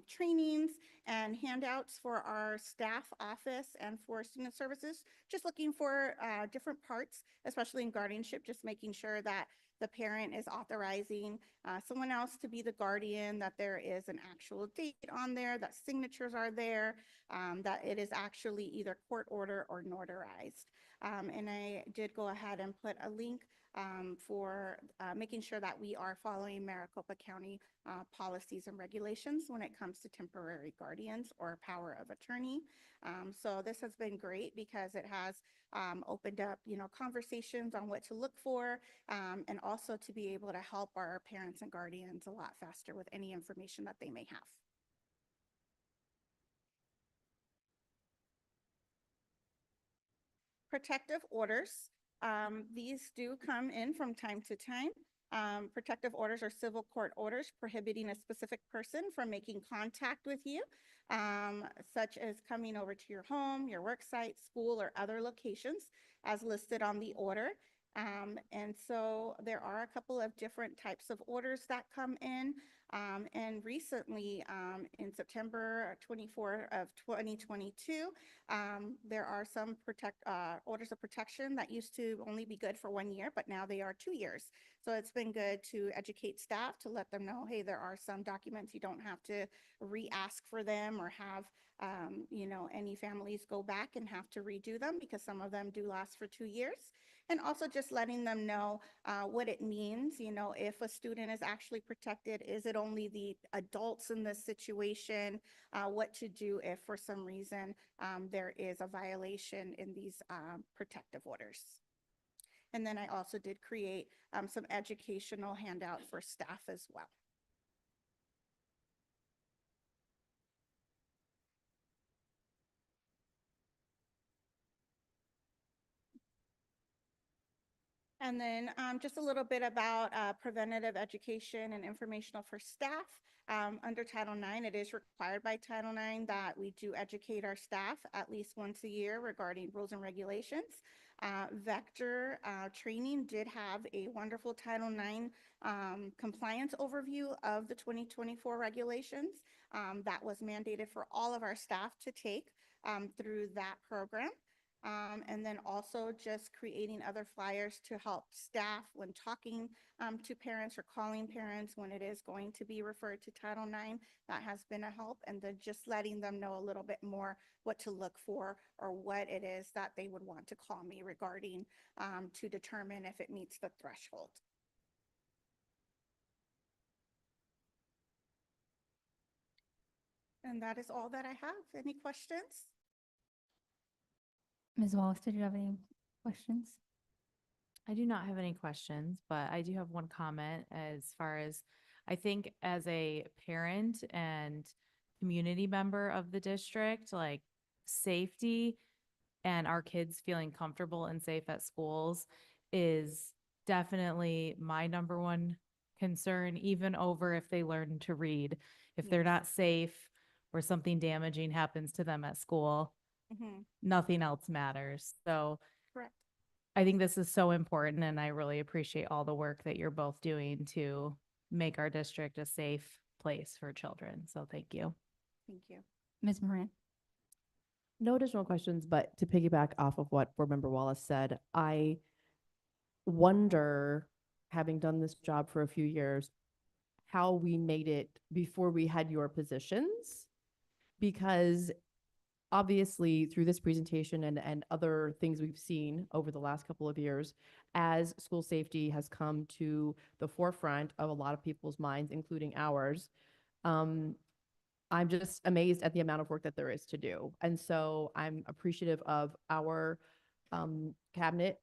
trainings and handouts for our staff office and for student services, just looking for different parts, especially in guardianship, just making sure that the parent is authorizing someone else to be the guardian, that there is an actual date on there, that signatures are there, that it is actually either court order or notarized. And I did go ahead and put a link for making sure that we are following Maricopa County policies and regulations when it comes to temporary guardians or power of attorney. So this has been great because it has opened up, conversations on what to look for, and also to be able to help our parents and guardians a lot faster with any information that they may have. Protective orders. These do come in from time to time. Protective orders are civil court orders prohibiting a specific person from making contact with you, such as coming over to your home, your work site, school, or other locations as listed on the order. And so there are a couple of different types of orders that come in. And recently, in September 24 of 2022, there are some orders of protection that used to only be good for 1 year, but now they are 2 years. So it's been good to educate staff to let them know, hey, there are some documents you don't have to re-ask for them or have any families go back and have to redo them because some of them do last for 2 years. And also just letting them know what it means, if a student is actually protected, is it only the adults in this situation, what to do if for some reason there is a violation in these protective orders. And then I also did create some educational handout for staff as well. And then just a little bit about preventative education and informational for staff. Under Title IX, it is required by Title IX that we do educate our staff at least once a year regarding rules and regulations. Vector training did have a wonderful Title IX compliance overview of the 2024 regulations that was mandated for all of our staff to take through that program. And then also just creating other flyers to help staff when talking to parents or calling parents when it is going to be referred to Title IX. That has been a help. And then just letting them know a little bit more what to look for or what it is that they would want to call me regarding to determine if it meets the threshold. And that is all that I have. Any questions? Ms. Wallace, did you have any questions? I do not have any questions, but I do have one comment as far as I think as a parent and community member of the district, like safety and our kids feeling comfortable and safe at schools is definitely my number one concern, even over if they learn to read. If they're Yes. not safe or something damaging happens to them at school, nothing else matters. So Correct. I think this is so important, and I really appreciate all the work that you're both doing to make our district a safe place for children. So thank you. Thank you. Ms. Moran. No additional questions, but to piggyback off of what Board Member Wallace said, I wonder, having done this job for a few years, how we made it before we had your positions. Because obviously through this presentation and other things we've seen over the last couple of years, as school safety has come to the forefront of a lot of people's minds, including ours, I'm just amazed at the amount of work that there is to do. And so I'm appreciative of our cabinet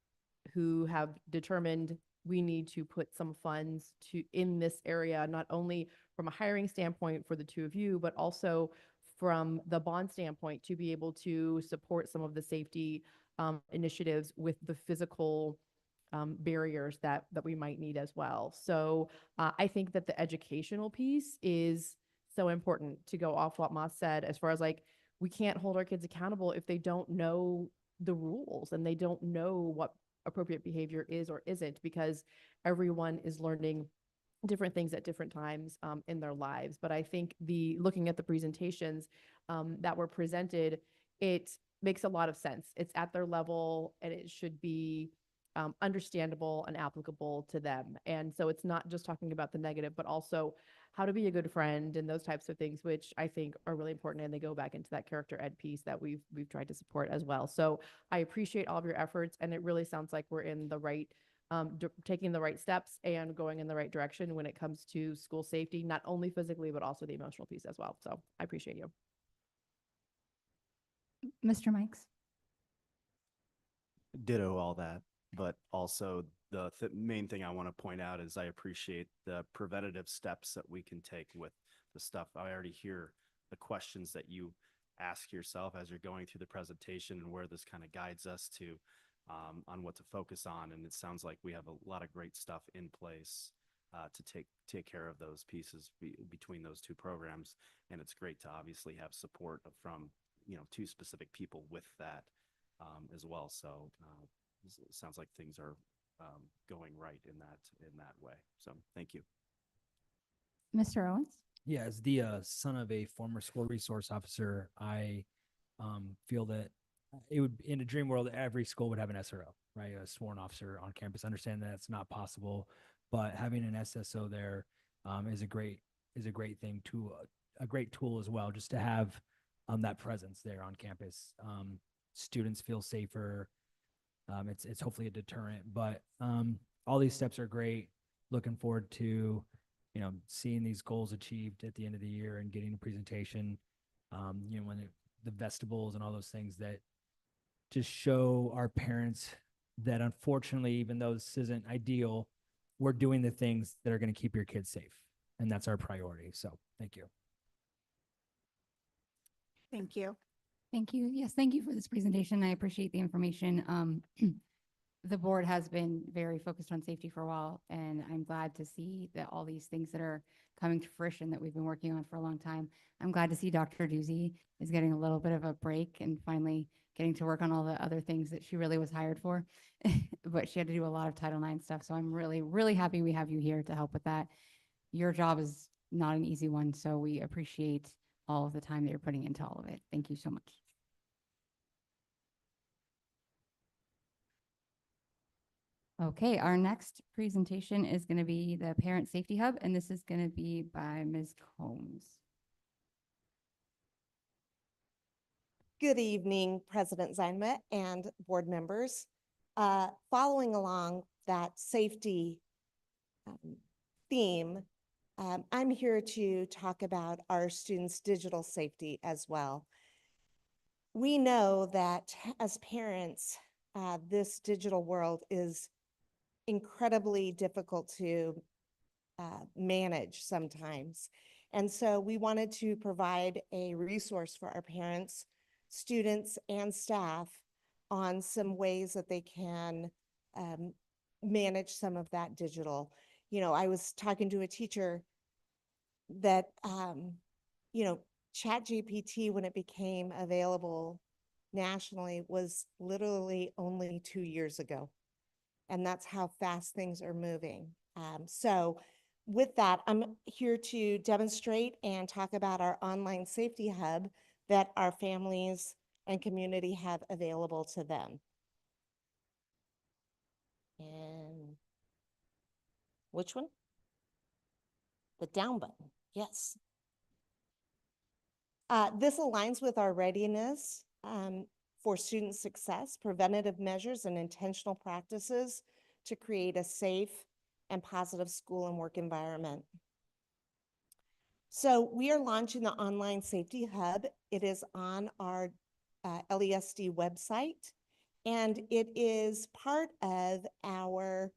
who have determined we need to put some funds in this area, not only from a hiring standpoint for the two of you, but also from the bond standpoint to be able to support some of the safety initiatives with the physical barriers that we might need as well. So I think that the educational piece is so important, to go off what Ma said, as far as like, we can't hold our kids accountable if they don't know the rules and they don't know what appropriate behavior is or isn't, because everyone is learning different things at different times in their lives. But I think looking at the presentations that were presented, it makes a lot of sense. It's at their level and it should be understandable and applicable to them. And so it's not just talking about the negative, but also how to be a good friend and those types of things, which I think are really important. And they go back into that character ed piece that we've tried to support as well. So I appreciate all of your efforts, and it really sounds like we're in the right taking the right steps and going in the right direction when it comes to school safety, not only physically, but also the emotional piece as well. So I appreciate you. Mr. Mikes. Ditto all that, but also the main thing I want to point out is I appreciate the preventative steps that we can take with the stuff. I already hear the questions that you ask yourself as you're going through the presentation and where this kind of guides us to on what to focus on. And it sounds like we have a lot of great stuff in place to take care of those pieces between those two programs. And it's great to obviously have support from, two specific people with that as well. So it sounds like things are going right in that way. So thank you. Mr. Owens. Yeah, as the son of a former school resource officer, I feel that it would, in a dream world, every school would have an SRO, right? A sworn officer on campus. Understand that it's not possible, but having an SSO there is a great thing, to a great tool as well, just to have that presence there on campus. Students feel safer. It's hopefully a deterrent, but all these steps are great. Looking forward to seeing these goals achieved at the end of the year and getting a presentation. When the vestibules and all those things that just show our parents that, unfortunately, even though this isn't ideal, we're doing the things that are going to keep your kids safe, and that's our priority. So thank you. Thank you. Thank you. Yes, thank you for this presentation. I appreciate the information. The board has been very focused on safety for a while, and I'm glad to see that all these things that are coming to fruition that we've been working on for a long time. I'm glad to see Dr. Doozy is getting a little bit of a break and finally getting to work on all the other things that she really was hired for, but she had to do a lot of Title IX stuff. So I'm really, really happy we have you here to help with that. Your job is not an easy one, so we appreciate all of the time that you're putting into all of it. Thank you so much. Okay, our next presentation is going to be the Parent Safety Hub, and this is going to be by Ms. Combs. Good evening, President Zeinma and board members. Following along that safety theme, I'm here to talk about our students' digital safety as well. We know that as parents, this digital world is incredibly difficult to manage sometimes. And so we wanted to provide a resource for our parents, students, and staff on some ways that they can manage some of that digital. You know, I was talking to a teacher that, ChatGPT, when it became available nationally, was literally only 2 years ago. And that's how fast things are moving. So with that, I'm here to demonstrate and talk about our online safety hub that our families and community have available to them. And which one? The down button, yes. This aligns with our readiness for student success, preventative measures, and intentional practices to create a safe and positive school and work environment. So we are launching the Online Safety Hub. It is on our LESD website, and it is part of our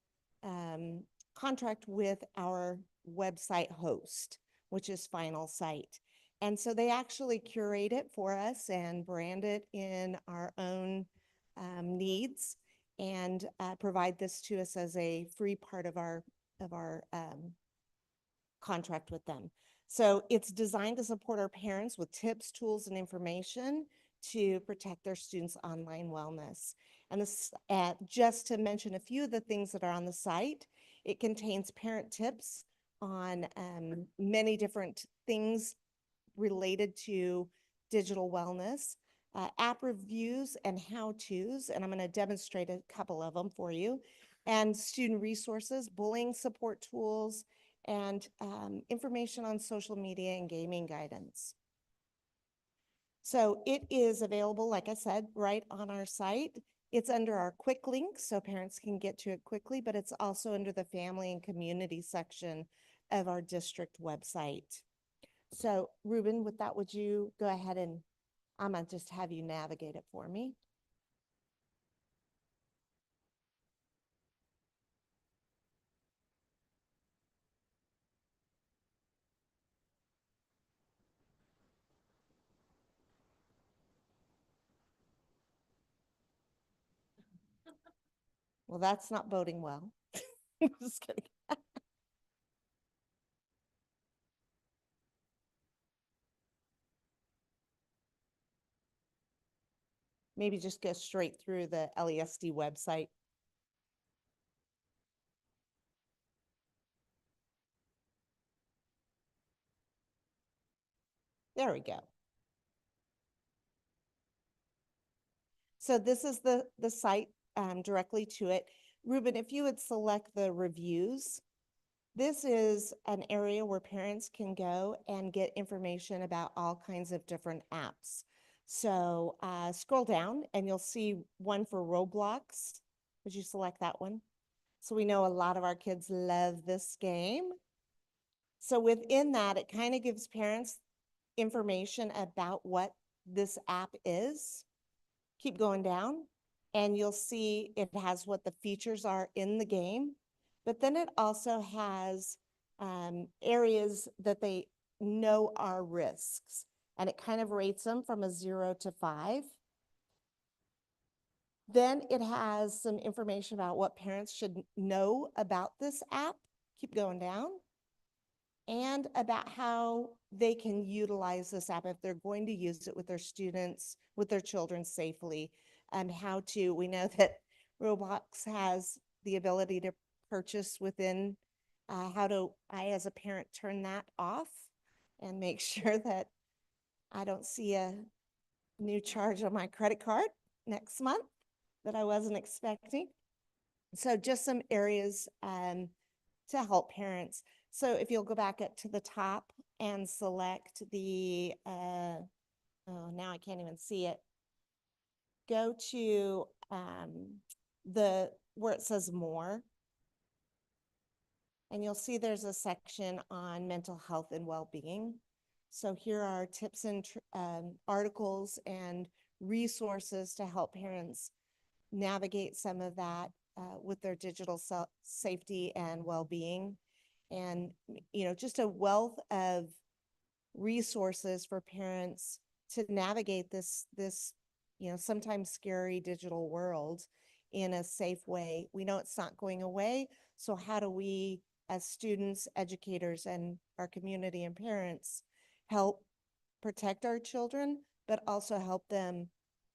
contract with our website host, which is Final Site. And so they actually curate it for us and brand it in our own needs and provide this to us as a free part of our contract with them. So it's designed to support our parents with tips, tools, and information to protect their students' online wellness. And this, just to mention a few of the things that are on the site, it contains parent tips on many different things related to digital wellness, app reviews and how-tos, and I'm going to demonstrate a couple of them for you, and student resources, bullying support tools, and information on social media and gaming guidance. So it is available, like I said, right on our site. It's under our quick link so parents can get to it quickly, but it's also under the family and community section of our district website. So Ruben, with that, would you go ahead and I'm gonna just have you navigate it for me. Well, that's not boding well. I'm just kidding. Maybe just go straight through the LESD website. There we go. So this is the site directly to it. Ruben, if you would select the reviews, this is an area where parents can go and get information about all kinds of different apps. So scroll down and you'll see one for Roblox. Would you select that one? So we know a lot of our kids love this game. So within that, it kind of gives parents information about what this app is. Keep going down and you'll see it has what the features are in the game, but then it also has areas that they know are risks, and it kind of rates them from a 0 to 5. Then it has some information about what parents should know about this app. Keep going down. And about how they can utilize this app if they're going to use it with their students, with their children safely, and how to, we know that Roblox has the ability to purchase within, how do I, as a parent, turn that off and make sure that I don't see a new charge on my credit card next month that I wasn't expecting. So just some areas to help parents. So if you'll go back up to the top and select the, oh, now I can't even see it. Go to where it says more. And you'll see there's a section on mental health and well-being. So here are tips and articles and resources to help parents navigate some of that with their digital safety and well-being. And, just a wealth of resources for parents to navigate this, sometimes scary digital world in a safe way. We know it's not going away. So how do we, as students, educators, and our community and parents, help protect our children, but also help them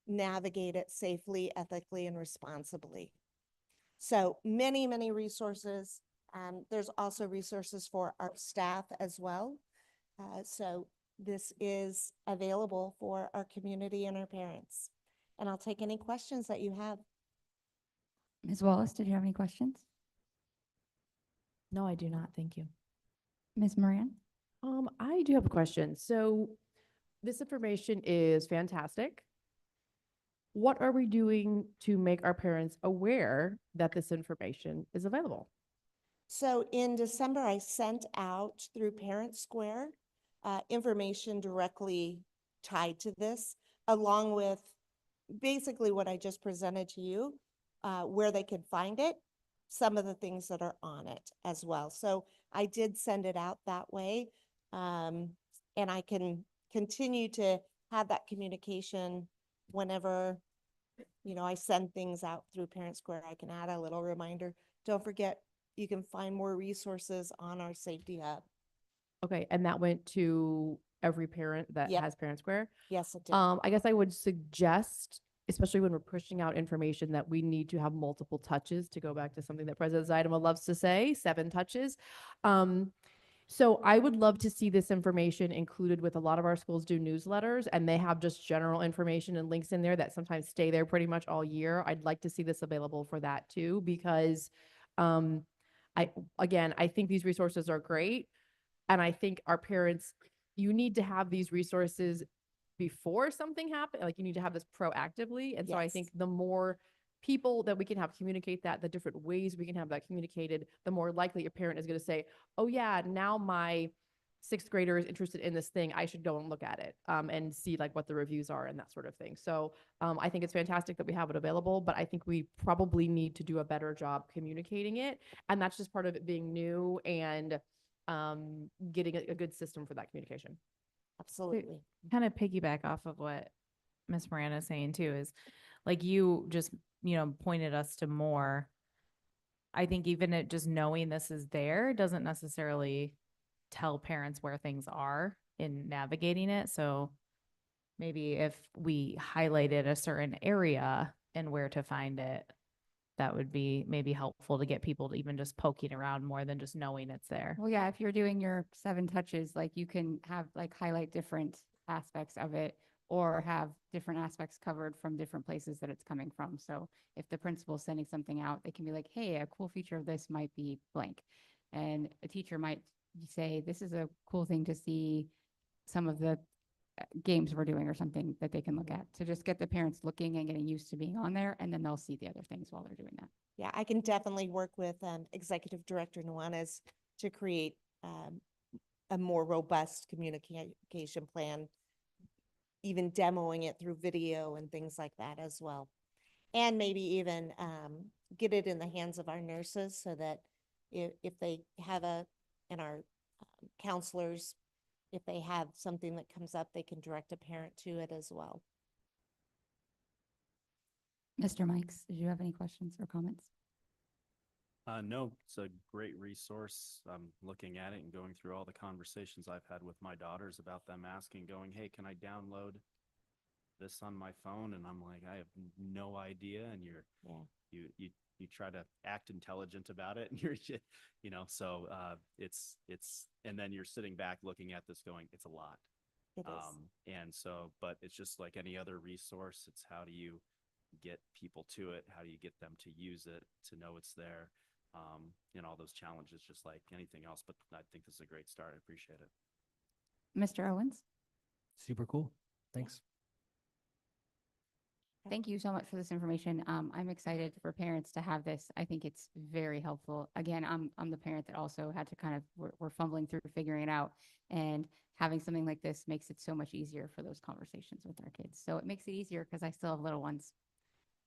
navigate it safely, ethically, and responsibly? So many, many resources. There's also resources for our staff as well. So this is available for our community and our parents. And I'll take any questions that you have. Ms. Wallace, did you have any questions? No, I do not. Thank you. Ms. Moran? I do have a question. So this information is fantastic. What are we doing to make our parents aware that this information is available? So in December, I sent out through Parent Square information directly tied to this, along with basically what I just presented to you, where they could find it, some of the things that are on it as well. So I did send it out that way. And I can continue to have that communication whenever, I send things out through Parent Square. I can add a little reminder. Don't forget, you can find more resources on our Safety Hub. Okay, and that went to every parent that Yep. has Parent Square? Yes, it did. I guess I would suggest, especially when we're pushing out information, that we need to have multiple touches, to go back to something that President Zaidama loves to say, 7 touches. So I would love to see this information included with a lot of our schools do newsletters, and they have just general information and links in there that sometimes stay there pretty much all year. I'd like to see this available for that too, because I think these resources are great. And I think our parents, you need to have these resources before something happens. Like, you need to have this proactively. And so I Yes. think the more people that we can have communicate that, the different ways we can have that communicated, the more likely a parent is going to say, oh yeah, now my 6th grader is interested in this thing. I should go and look at it and see like what the reviews are and that sort of thing. So I think it's fantastic that we have it available, but I think we probably need to do a better job communicating it. And that's just part of it being new and getting a good system for that communication. Absolutely. Kind of piggyback off of what Ms. Miranda is saying too, is like you just, pointed us to more. I think even it just knowing this is there doesn't necessarily tell parents where things are in navigating it. So maybe if we highlighted a certain area and where to find it, that would be maybe helpful to get people to even just poking around more than just knowing it's there. Well, yeah, if you're doing your 7 touches, like you can have like highlight different aspects of it or have different aspects covered from different places that it's coming from. So if the principal's sending something out, they can be like, hey, a cool feature of this might be blank. And a teacher might say, this is a cool thing to see some of the games we're doing or something that they can look at, to just get the parents looking and getting used to being on there, and then they'll see the other things while they're doing that. Yeah, I can definitely work with Executive Director Nuanez to create a more robust communication plan, even demoing it through video and things like that as well. And maybe even get it in the hands of our nurses so that if they have and our counselors, if they have something that comes up, they can direct a parent to it as well. Mr. Mikes, did you have any questions or comments? No, it's a great resource. I'm looking at it and going through all the conversations I've had with my daughters about them asking, going, hey, can I download this on my phone? And I'm like, I have no idea. And you try to act intelligent about it, and you're, so it's, and then you're sitting back looking at this going, it's a lot. It is. And so, but it's just like any other resource. It's how do you get people to it? How do you get them to use it, to know it's there? All those challenges, just like anything else. But I think this is a great start. I appreciate it. Mr. Owens? Super cool. Thanks. Thank you so much for this information. I'm excited for parents to have this. I think it's very helpful. Again, I'm the parent that also had to we're fumbling through figuring it out, and having something like this makes it so much easier for those conversations with our kids. So it makes it easier because I still have little ones.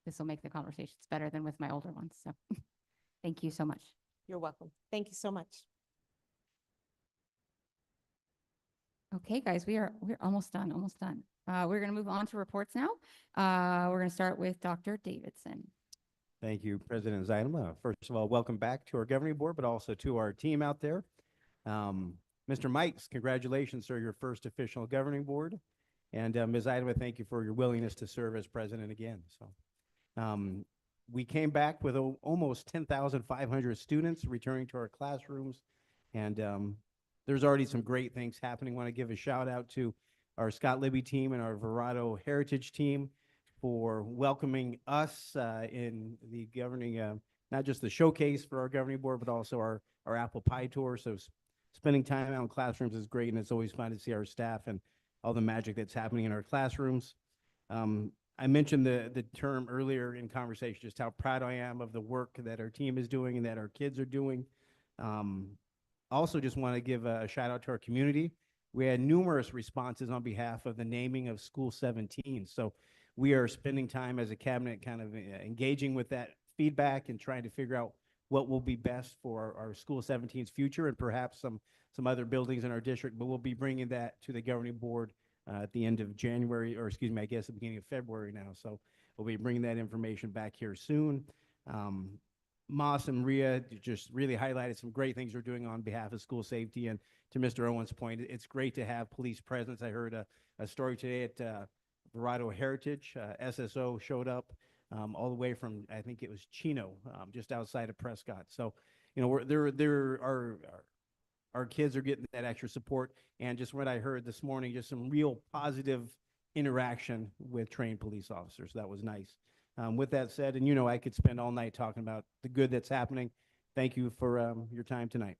This will make the conversations better than with my older ones. So thank you so much. You're welcome. Thank you so much. Okay, guys, we're almost done, almost done. We're going to move on to reports now. We're going to start with Dr. Davidson. Thank you, President Zeidema. First of all, welcome back to our governing board, but also to our team out there. Mr. Mikes, congratulations, sir, your first official governing board. And Ms. Zeidema, thank you for your willingness to serve as president again. So we came back with almost 10,500 students returning to our classrooms. And there's already some great things happening. I want to give a shout out to our Scott Libby team and our Verado Heritage team for welcoming us in the governing, not just the showcase for our governing board, but also our apple pie tour. So spending time out in classrooms is great, and it's always fun to see our staff and all the magic that's happening in our classrooms. I mentioned the term earlier in conversation, just how proud I am of the work that our team is doing and that our kids are doing. Also just want to give a shout out to our community. We had numerous responses on behalf of the naming of School 17. So we are spending time as a cabinet kind of engaging with that feedback and trying to figure out what will be best for our School 17's future and perhaps some other buildings in our district, but we'll be bringing that to the governing board at the end of January, or excuse me, I guess the beginning of February now. So we'll be bringing that information back here soon. Moss and Rhea just really highlighted some great things we're doing on behalf of school safety. And to Mr. Owen's point, it's great to have police presence. I heard a story today at Verado Heritage. SSO showed up all the way from, I think it was Chino, just outside of Prescott. So, our kids are getting that extra support. And just what I heard this morning, just some real positive interaction with trained police officers. That was nice. With that said, and I could spend all night talking about the good that's happening. Thank you for your time tonight.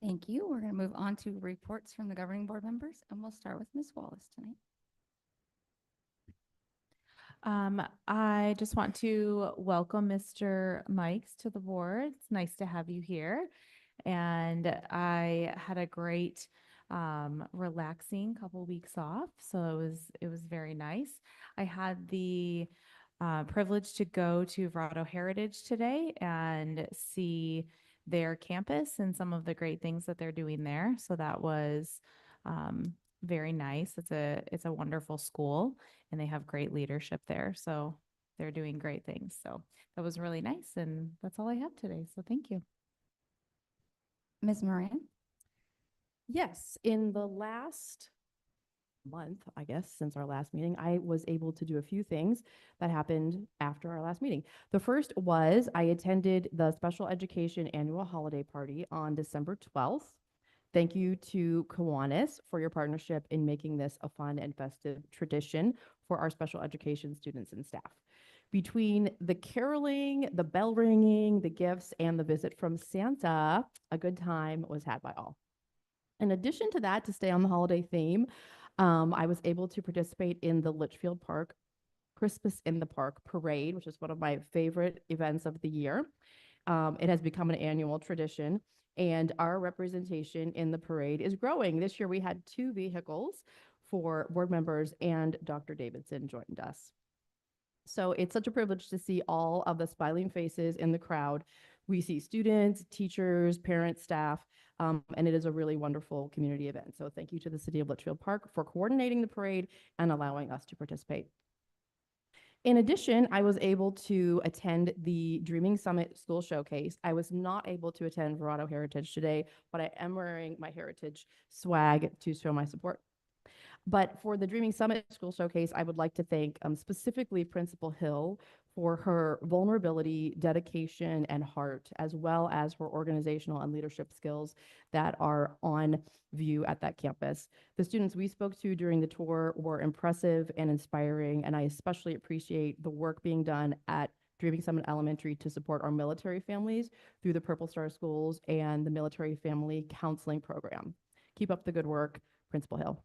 Thank you. We're going to move on to reports from the governing board members, and we'll start with Ms. Wallace tonight. I just want to welcome Mr. Mikes to the board. It's nice to have you here. And I had a great relaxing couple weeks off, so it was very nice. I had the privilege to go to Verado Heritage today and see their campus and some of the great things that they're doing there. So that was very nice. It's a wonderful school, and they have great leadership there. So they're doing great things. So that was really nice, and that's all I have today. So thank you. Ms. Moran? Yes, in the last month, I guess, since our last meeting, I was able to do a few things that happened after our last meeting. The first was I attended the Special Education Annual Holiday Party on December 12th. Thank you to Kiwanis for your partnership in making this a fun and festive tradition for our special education students and staff. Between the caroling, the bell ringing, the gifts, and the visit from Santa, a good time was had by all. In addition to that, to stay on the holiday theme, I was able to participate in the Litchfield Park Christmas in the Park parade, which is one of my favorite events of the year. It has become an annual tradition, and our representation in the parade is growing. This year we had 2 vehicles for board members, and Dr. Davidson joined us. So it's such a privilege to see all of the smiling faces in the crowd. We see students, teachers, parents, staff, and it is a really wonderful community event. So thank you to the City of Litchfield Park for coordinating the parade and allowing us to participate. In addition, I was able to attend the Dreaming Summit School Showcase. I was not able to attend Verado Heritage today, but I am wearing my Heritage swag to show my support. But for the Dreaming Summit School Showcase, I would like to thank specifically Principal Hill for her vulnerability, dedication, and heart, as well as her organizational and leadership skills that are on view at that campus. The students we spoke to during the tour were impressive and inspiring, and I especially appreciate the work being done at Dreaming Summit Elementary to support our military families through the Purple Star Schools and the Military Family Counseling Program. Keep up the good work, Principal Hill.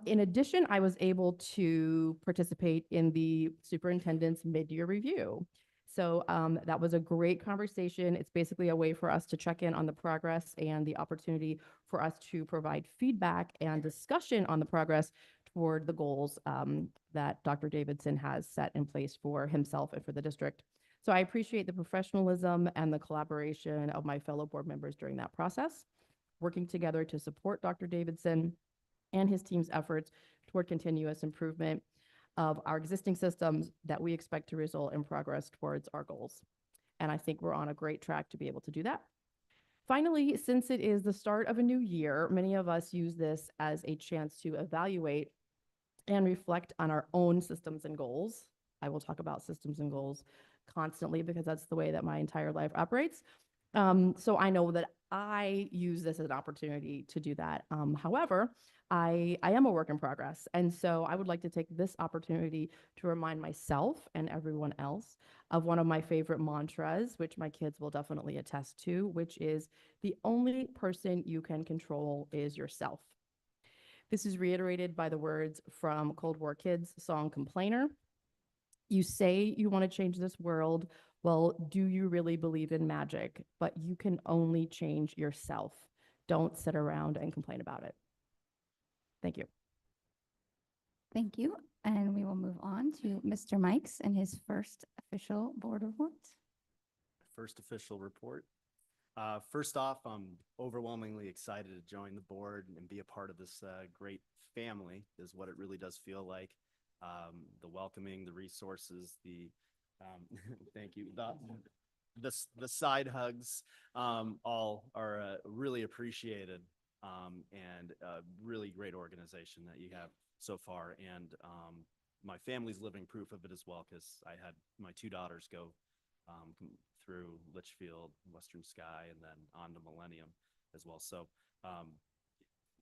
In addition, I was able to participate in the superintendent's mid-year review. So that was a great conversation. It's basically a way for us to check in on the progress and the opportunity for us to provide feedback and discussion on the progress toward the goals that Dr. Davidson has set in place for himself and for the district. So I appreciate the professionalism and the collaboration of my fellow board members during that process, working together to support Dr. Davidson and his team's efforts toward continuous improvement of our existing systems that we expect to result in progress towards our goals. And I think we're on a great track to be able to do that. Finally, since it is the start of a new year, many of us use this as a chance to evaluate and reflect on our own systems and goals. I will talk about systems and goals constantly because that's the way that my entire life operates. So I know that I use this as an opportunity to do that. However, I am a work in progress. And so I would like to take this opportunity to remind myself and everyone else of one of my favorite mantras, which my kids will definitely attest to, which is the only person you can control is yourself. This is reiterated by the words from Cold War Kids' song Complainer. You say you want to change this world. Well, do you really believe in magic? But you can only change yourself. Don't sit around and complain about it. Thank you. Thank you. And we will move on to Mr. Mikes and his first official board report. First official report. First off, I'm overwhelmingly excited to join the board and be a part of this great family is what it really does feel like. The welcoming, the resources, the thank you, the side hugs, all are really appreciated, and a really great organization that you have so far. And my family's living proof of it as well, because I had my two daughters go through Litchfield, Western Sky, and then on to Millennium as well. So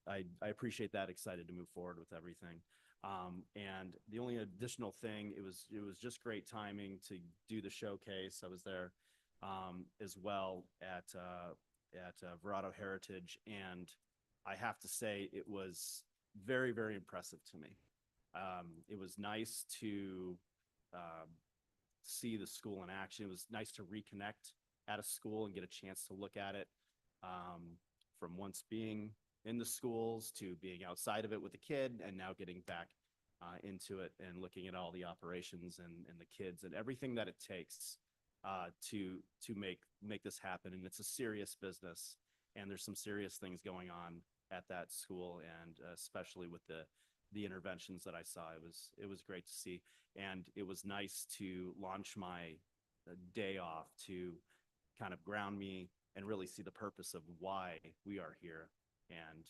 I appreciate that, excited to move forward with everything. And the only additional thing, it was just great timing to do the showcase. I was there as well at Verado Heritage, and I have to say it was very, very impressive to me. It was nice to see the school in action. It was nice to reconnect at a school and get a chance to look at it from once being in the schools to being outside of it with a kid, and now getting back into it and looking at all the operations and the kids and everything that it takes to make this happen. And it's a serious business, and there's some serious things going on at that school, and especially with the interventions that I saw. It was great to see, and it was nice to launch my day off to kind of ground me and really see the purpose of why we are here and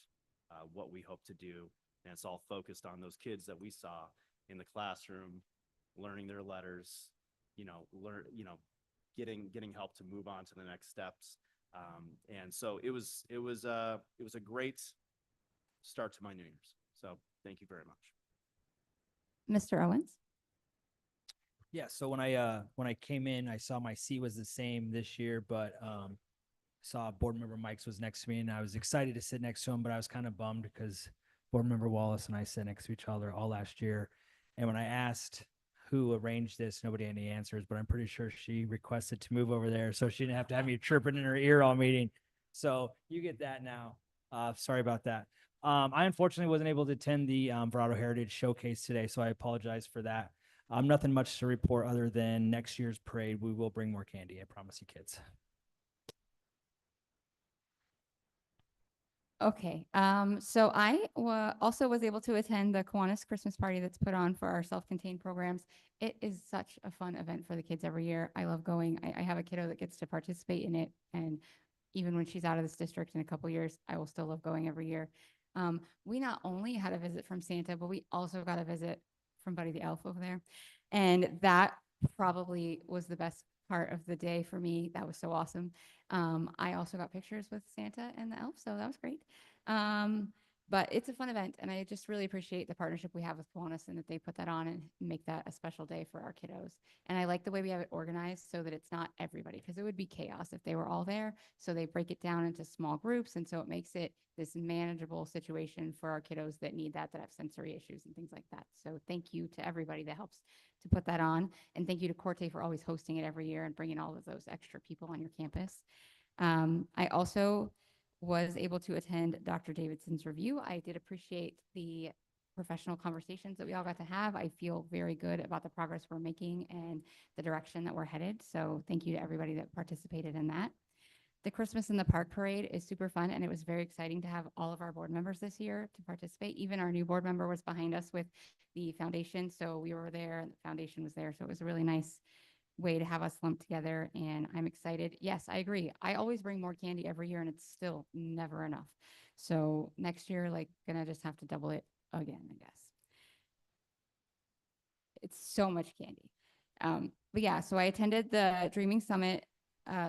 what we hope to do. And it's all focused on those kids that we saw in the classroom, learning their letters, getting help to move on to the next steps. And so it was a great start to my New Year's. So thank you very much. Mr. Owens? Yeah, so when I came in, I saw my seat was the same this year, but saw board member Mikes was next to me, and I was excited to sit next to him, but I was kind of bummed because board member Wallace and I sat next to each other all last year. And when I asked who arranged this, nobody had any answers, but I'm pretty sure she requested to move over there so she didn't have to have me chirping in her ear all meeting. So you get that now. Sorry about that. I unfortunately wasn't able to attend the Verado Heritage Showcase today, so I apologize for that. Nothing much to report other than next year's parade. We will bring more candy. I promise you, kids. Okay, so I also was able to attend the Kiwanis Christmas party that's put on for our self-contained programs. It is such a fun event for the kids every year. I love going. I have a kiddo that gets to participate in it, and even when she's out of this district in a couple years, I will still love going every year. We not only had a visit from Santa, but we also got a visit from Buddy the Elf over there. And that probably was the best part of the day for me. That was so awesome. I also got pictures with Santa and the elf, so that was great. But it's a fun event, and I just really appreciate the partnership we have with Kiwanis and that they put that on and make that a special day for our kiddos. And I like the way we have it organized so that it's not everybody, because it would be chaos if they were all there. So they break it down into small groups, and so it makes it this manageable situation for our kiddos that need that have sensory issues and things like that. So thank you to everybody that helps to put that on. And thank you to Corte for always hosting it every year and bringing all of those extra people on your campus. I also was able to attend Dr. Davidson's review. I did appreciate the professional conversations that we all got to have. I feel very good about the progress we're making and the direction that we're headed. So thank you to everybody that participated in that. The Christmas in the Park Parade is super fun, and it was very exciting to have all of our board members this year to participate. Even our new board member was behind us with the foundation, so we were there and the foundation was there. So it was a really nice way to have us lumped together, and I'm excited. Yes, I agree. I always bring more candy every year, and it's still never enough. So next year, like, gonna just have to double it again, I guess. It's so much candy. But yeah, so I attended the Dreaming Summit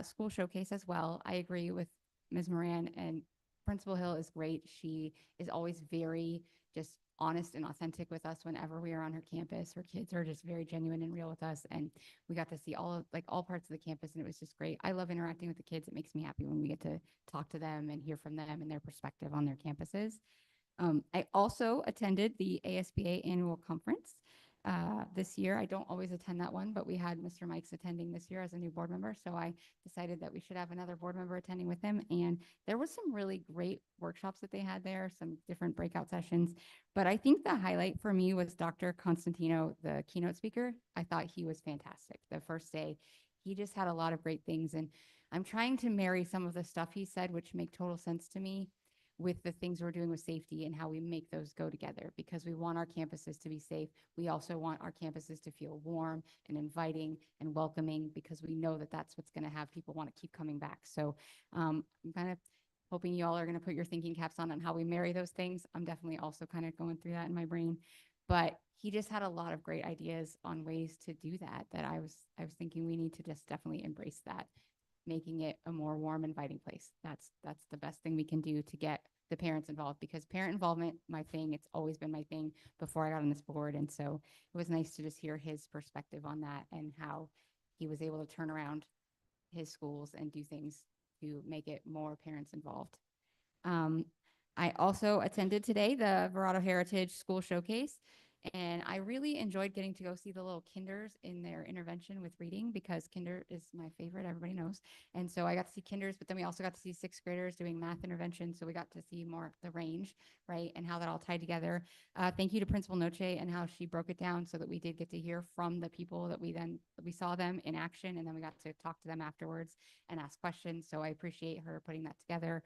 school showcase as well. I agree with Ms. Moran, and Principal Hill is great. She is always very just honest and authentic with us whenever we are on her campus. Her kids are just very genuine and real with us, and we got to see all parts of the campus, and it was just great. I love interacting with the kids. It makes me happy when we get to talk to them and hear from them and their perspective on their campuses. I also attended the ASBA annual conference this year. I don't always attend that one, but we had Mr. Mikes attending this year as a new board member. So I decided that we should have another board member attending with him. And there was some really great workshops that they had there, some different breakout sessions. But I think the highlight for me was Dr. Constantino, the keynote speaker. I thought he was fantastic. The first day, he just had a lot of great things. And I'm trying to marry some of the stuff he said, which make total sense to me, with the things we're doing with safety and how we make those go together, because we want our campuses to be safe. We also want our campuses to feel warm and inviting and welcoming, because we know that that's what's going to have people want to keep coming back. So I'm kind of hoping you all are going to put your thinking caps on how we marry those things. I'm definitely also kind of going through that in my brain, but he just had a lot of great ideas on ways to do that, that I was thinking we need to just definitely embrace that, making it a more warm, inviting place. That's the best thing we can do to get the parents involved, because parent involvement, my thing, it's always been my thing before I got on this board. And so it was nice to just hear his perspective on that and how he was able to turn around his schools and do things to make it more parents involved. I also attended today the Verado Heritage School Showcase, and I really enjoyed getting to go see the little kinders in their intervention with reading, because kinder is my favorite, everybody knows. And so I got to see kinders, but then we also got to see sixth graders doing math intervention. So we got to see more the range, right, and how that all tied together. Thank you to Principal Noche and how she broke it down so that we did get to hear from the people that we saw them in action, and then we got to talk to them afterwards and ask questions. So I appreciate her putting that together.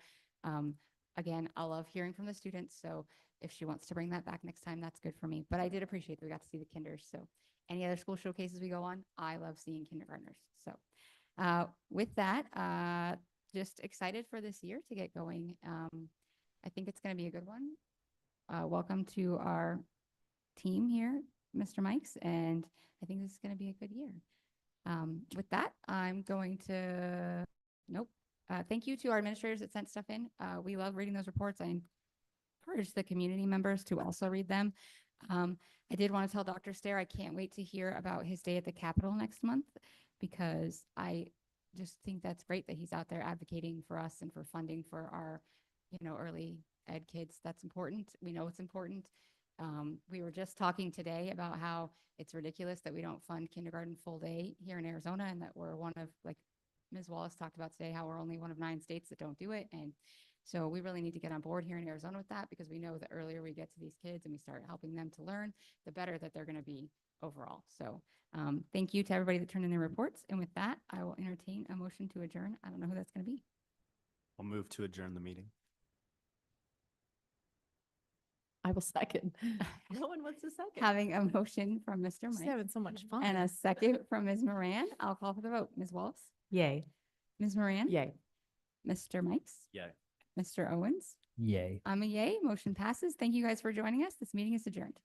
Again, I love hearing from the students. So if she wants to bring that back next time, that's good for me. But I did appreciate that we got to see the kinders. So any other school showcases we go on, I love seeing kindergartners. So with that, just excited for this year to get going. I think it's going to be a good one. Welcome to our team here, Mr. Mikes, and I think this is going to be a good year. With that, I'm going to, thank you to our administrators that sent stuff in. We love reading those reports. I encourage the community members to also read them. I did want to tell Dr. Stair I can't wait to hear about his day at the Capitol next month, because I just think that's great that he's out there advocating for us and for funding for our, early ed kids. That's important. We know it's important. We were just talking today about how it's ridiculous that we don't fund kindergarten full day here in Arizona, and that we're one of, like Ms. Wallace talked about today, how we're only one of 9 states that don't do it. And so we really need to get on board here in Arizona with that, because we know the earlier we get to these kids and we start helping them to learn, the better that they're going to be overall. So thank you to everybody that turned in their reports. And with that, I will entertain a motion to adjourn. I don't know who that's going to be. I'll move to adjourn the meeting. I will second. No one wants to second. Having a motion from Mr. Just Mike having so much fun. and a second from Ms. Moran, I'll call for the vote. Ms. Wallace? Yay. Ms. Moran? Yay. Mr. Mikes? Yeah. Mr. Owens? Yay. I'm a yay. Motion passes. Thank you guys for joining us. This meeting is adjourned.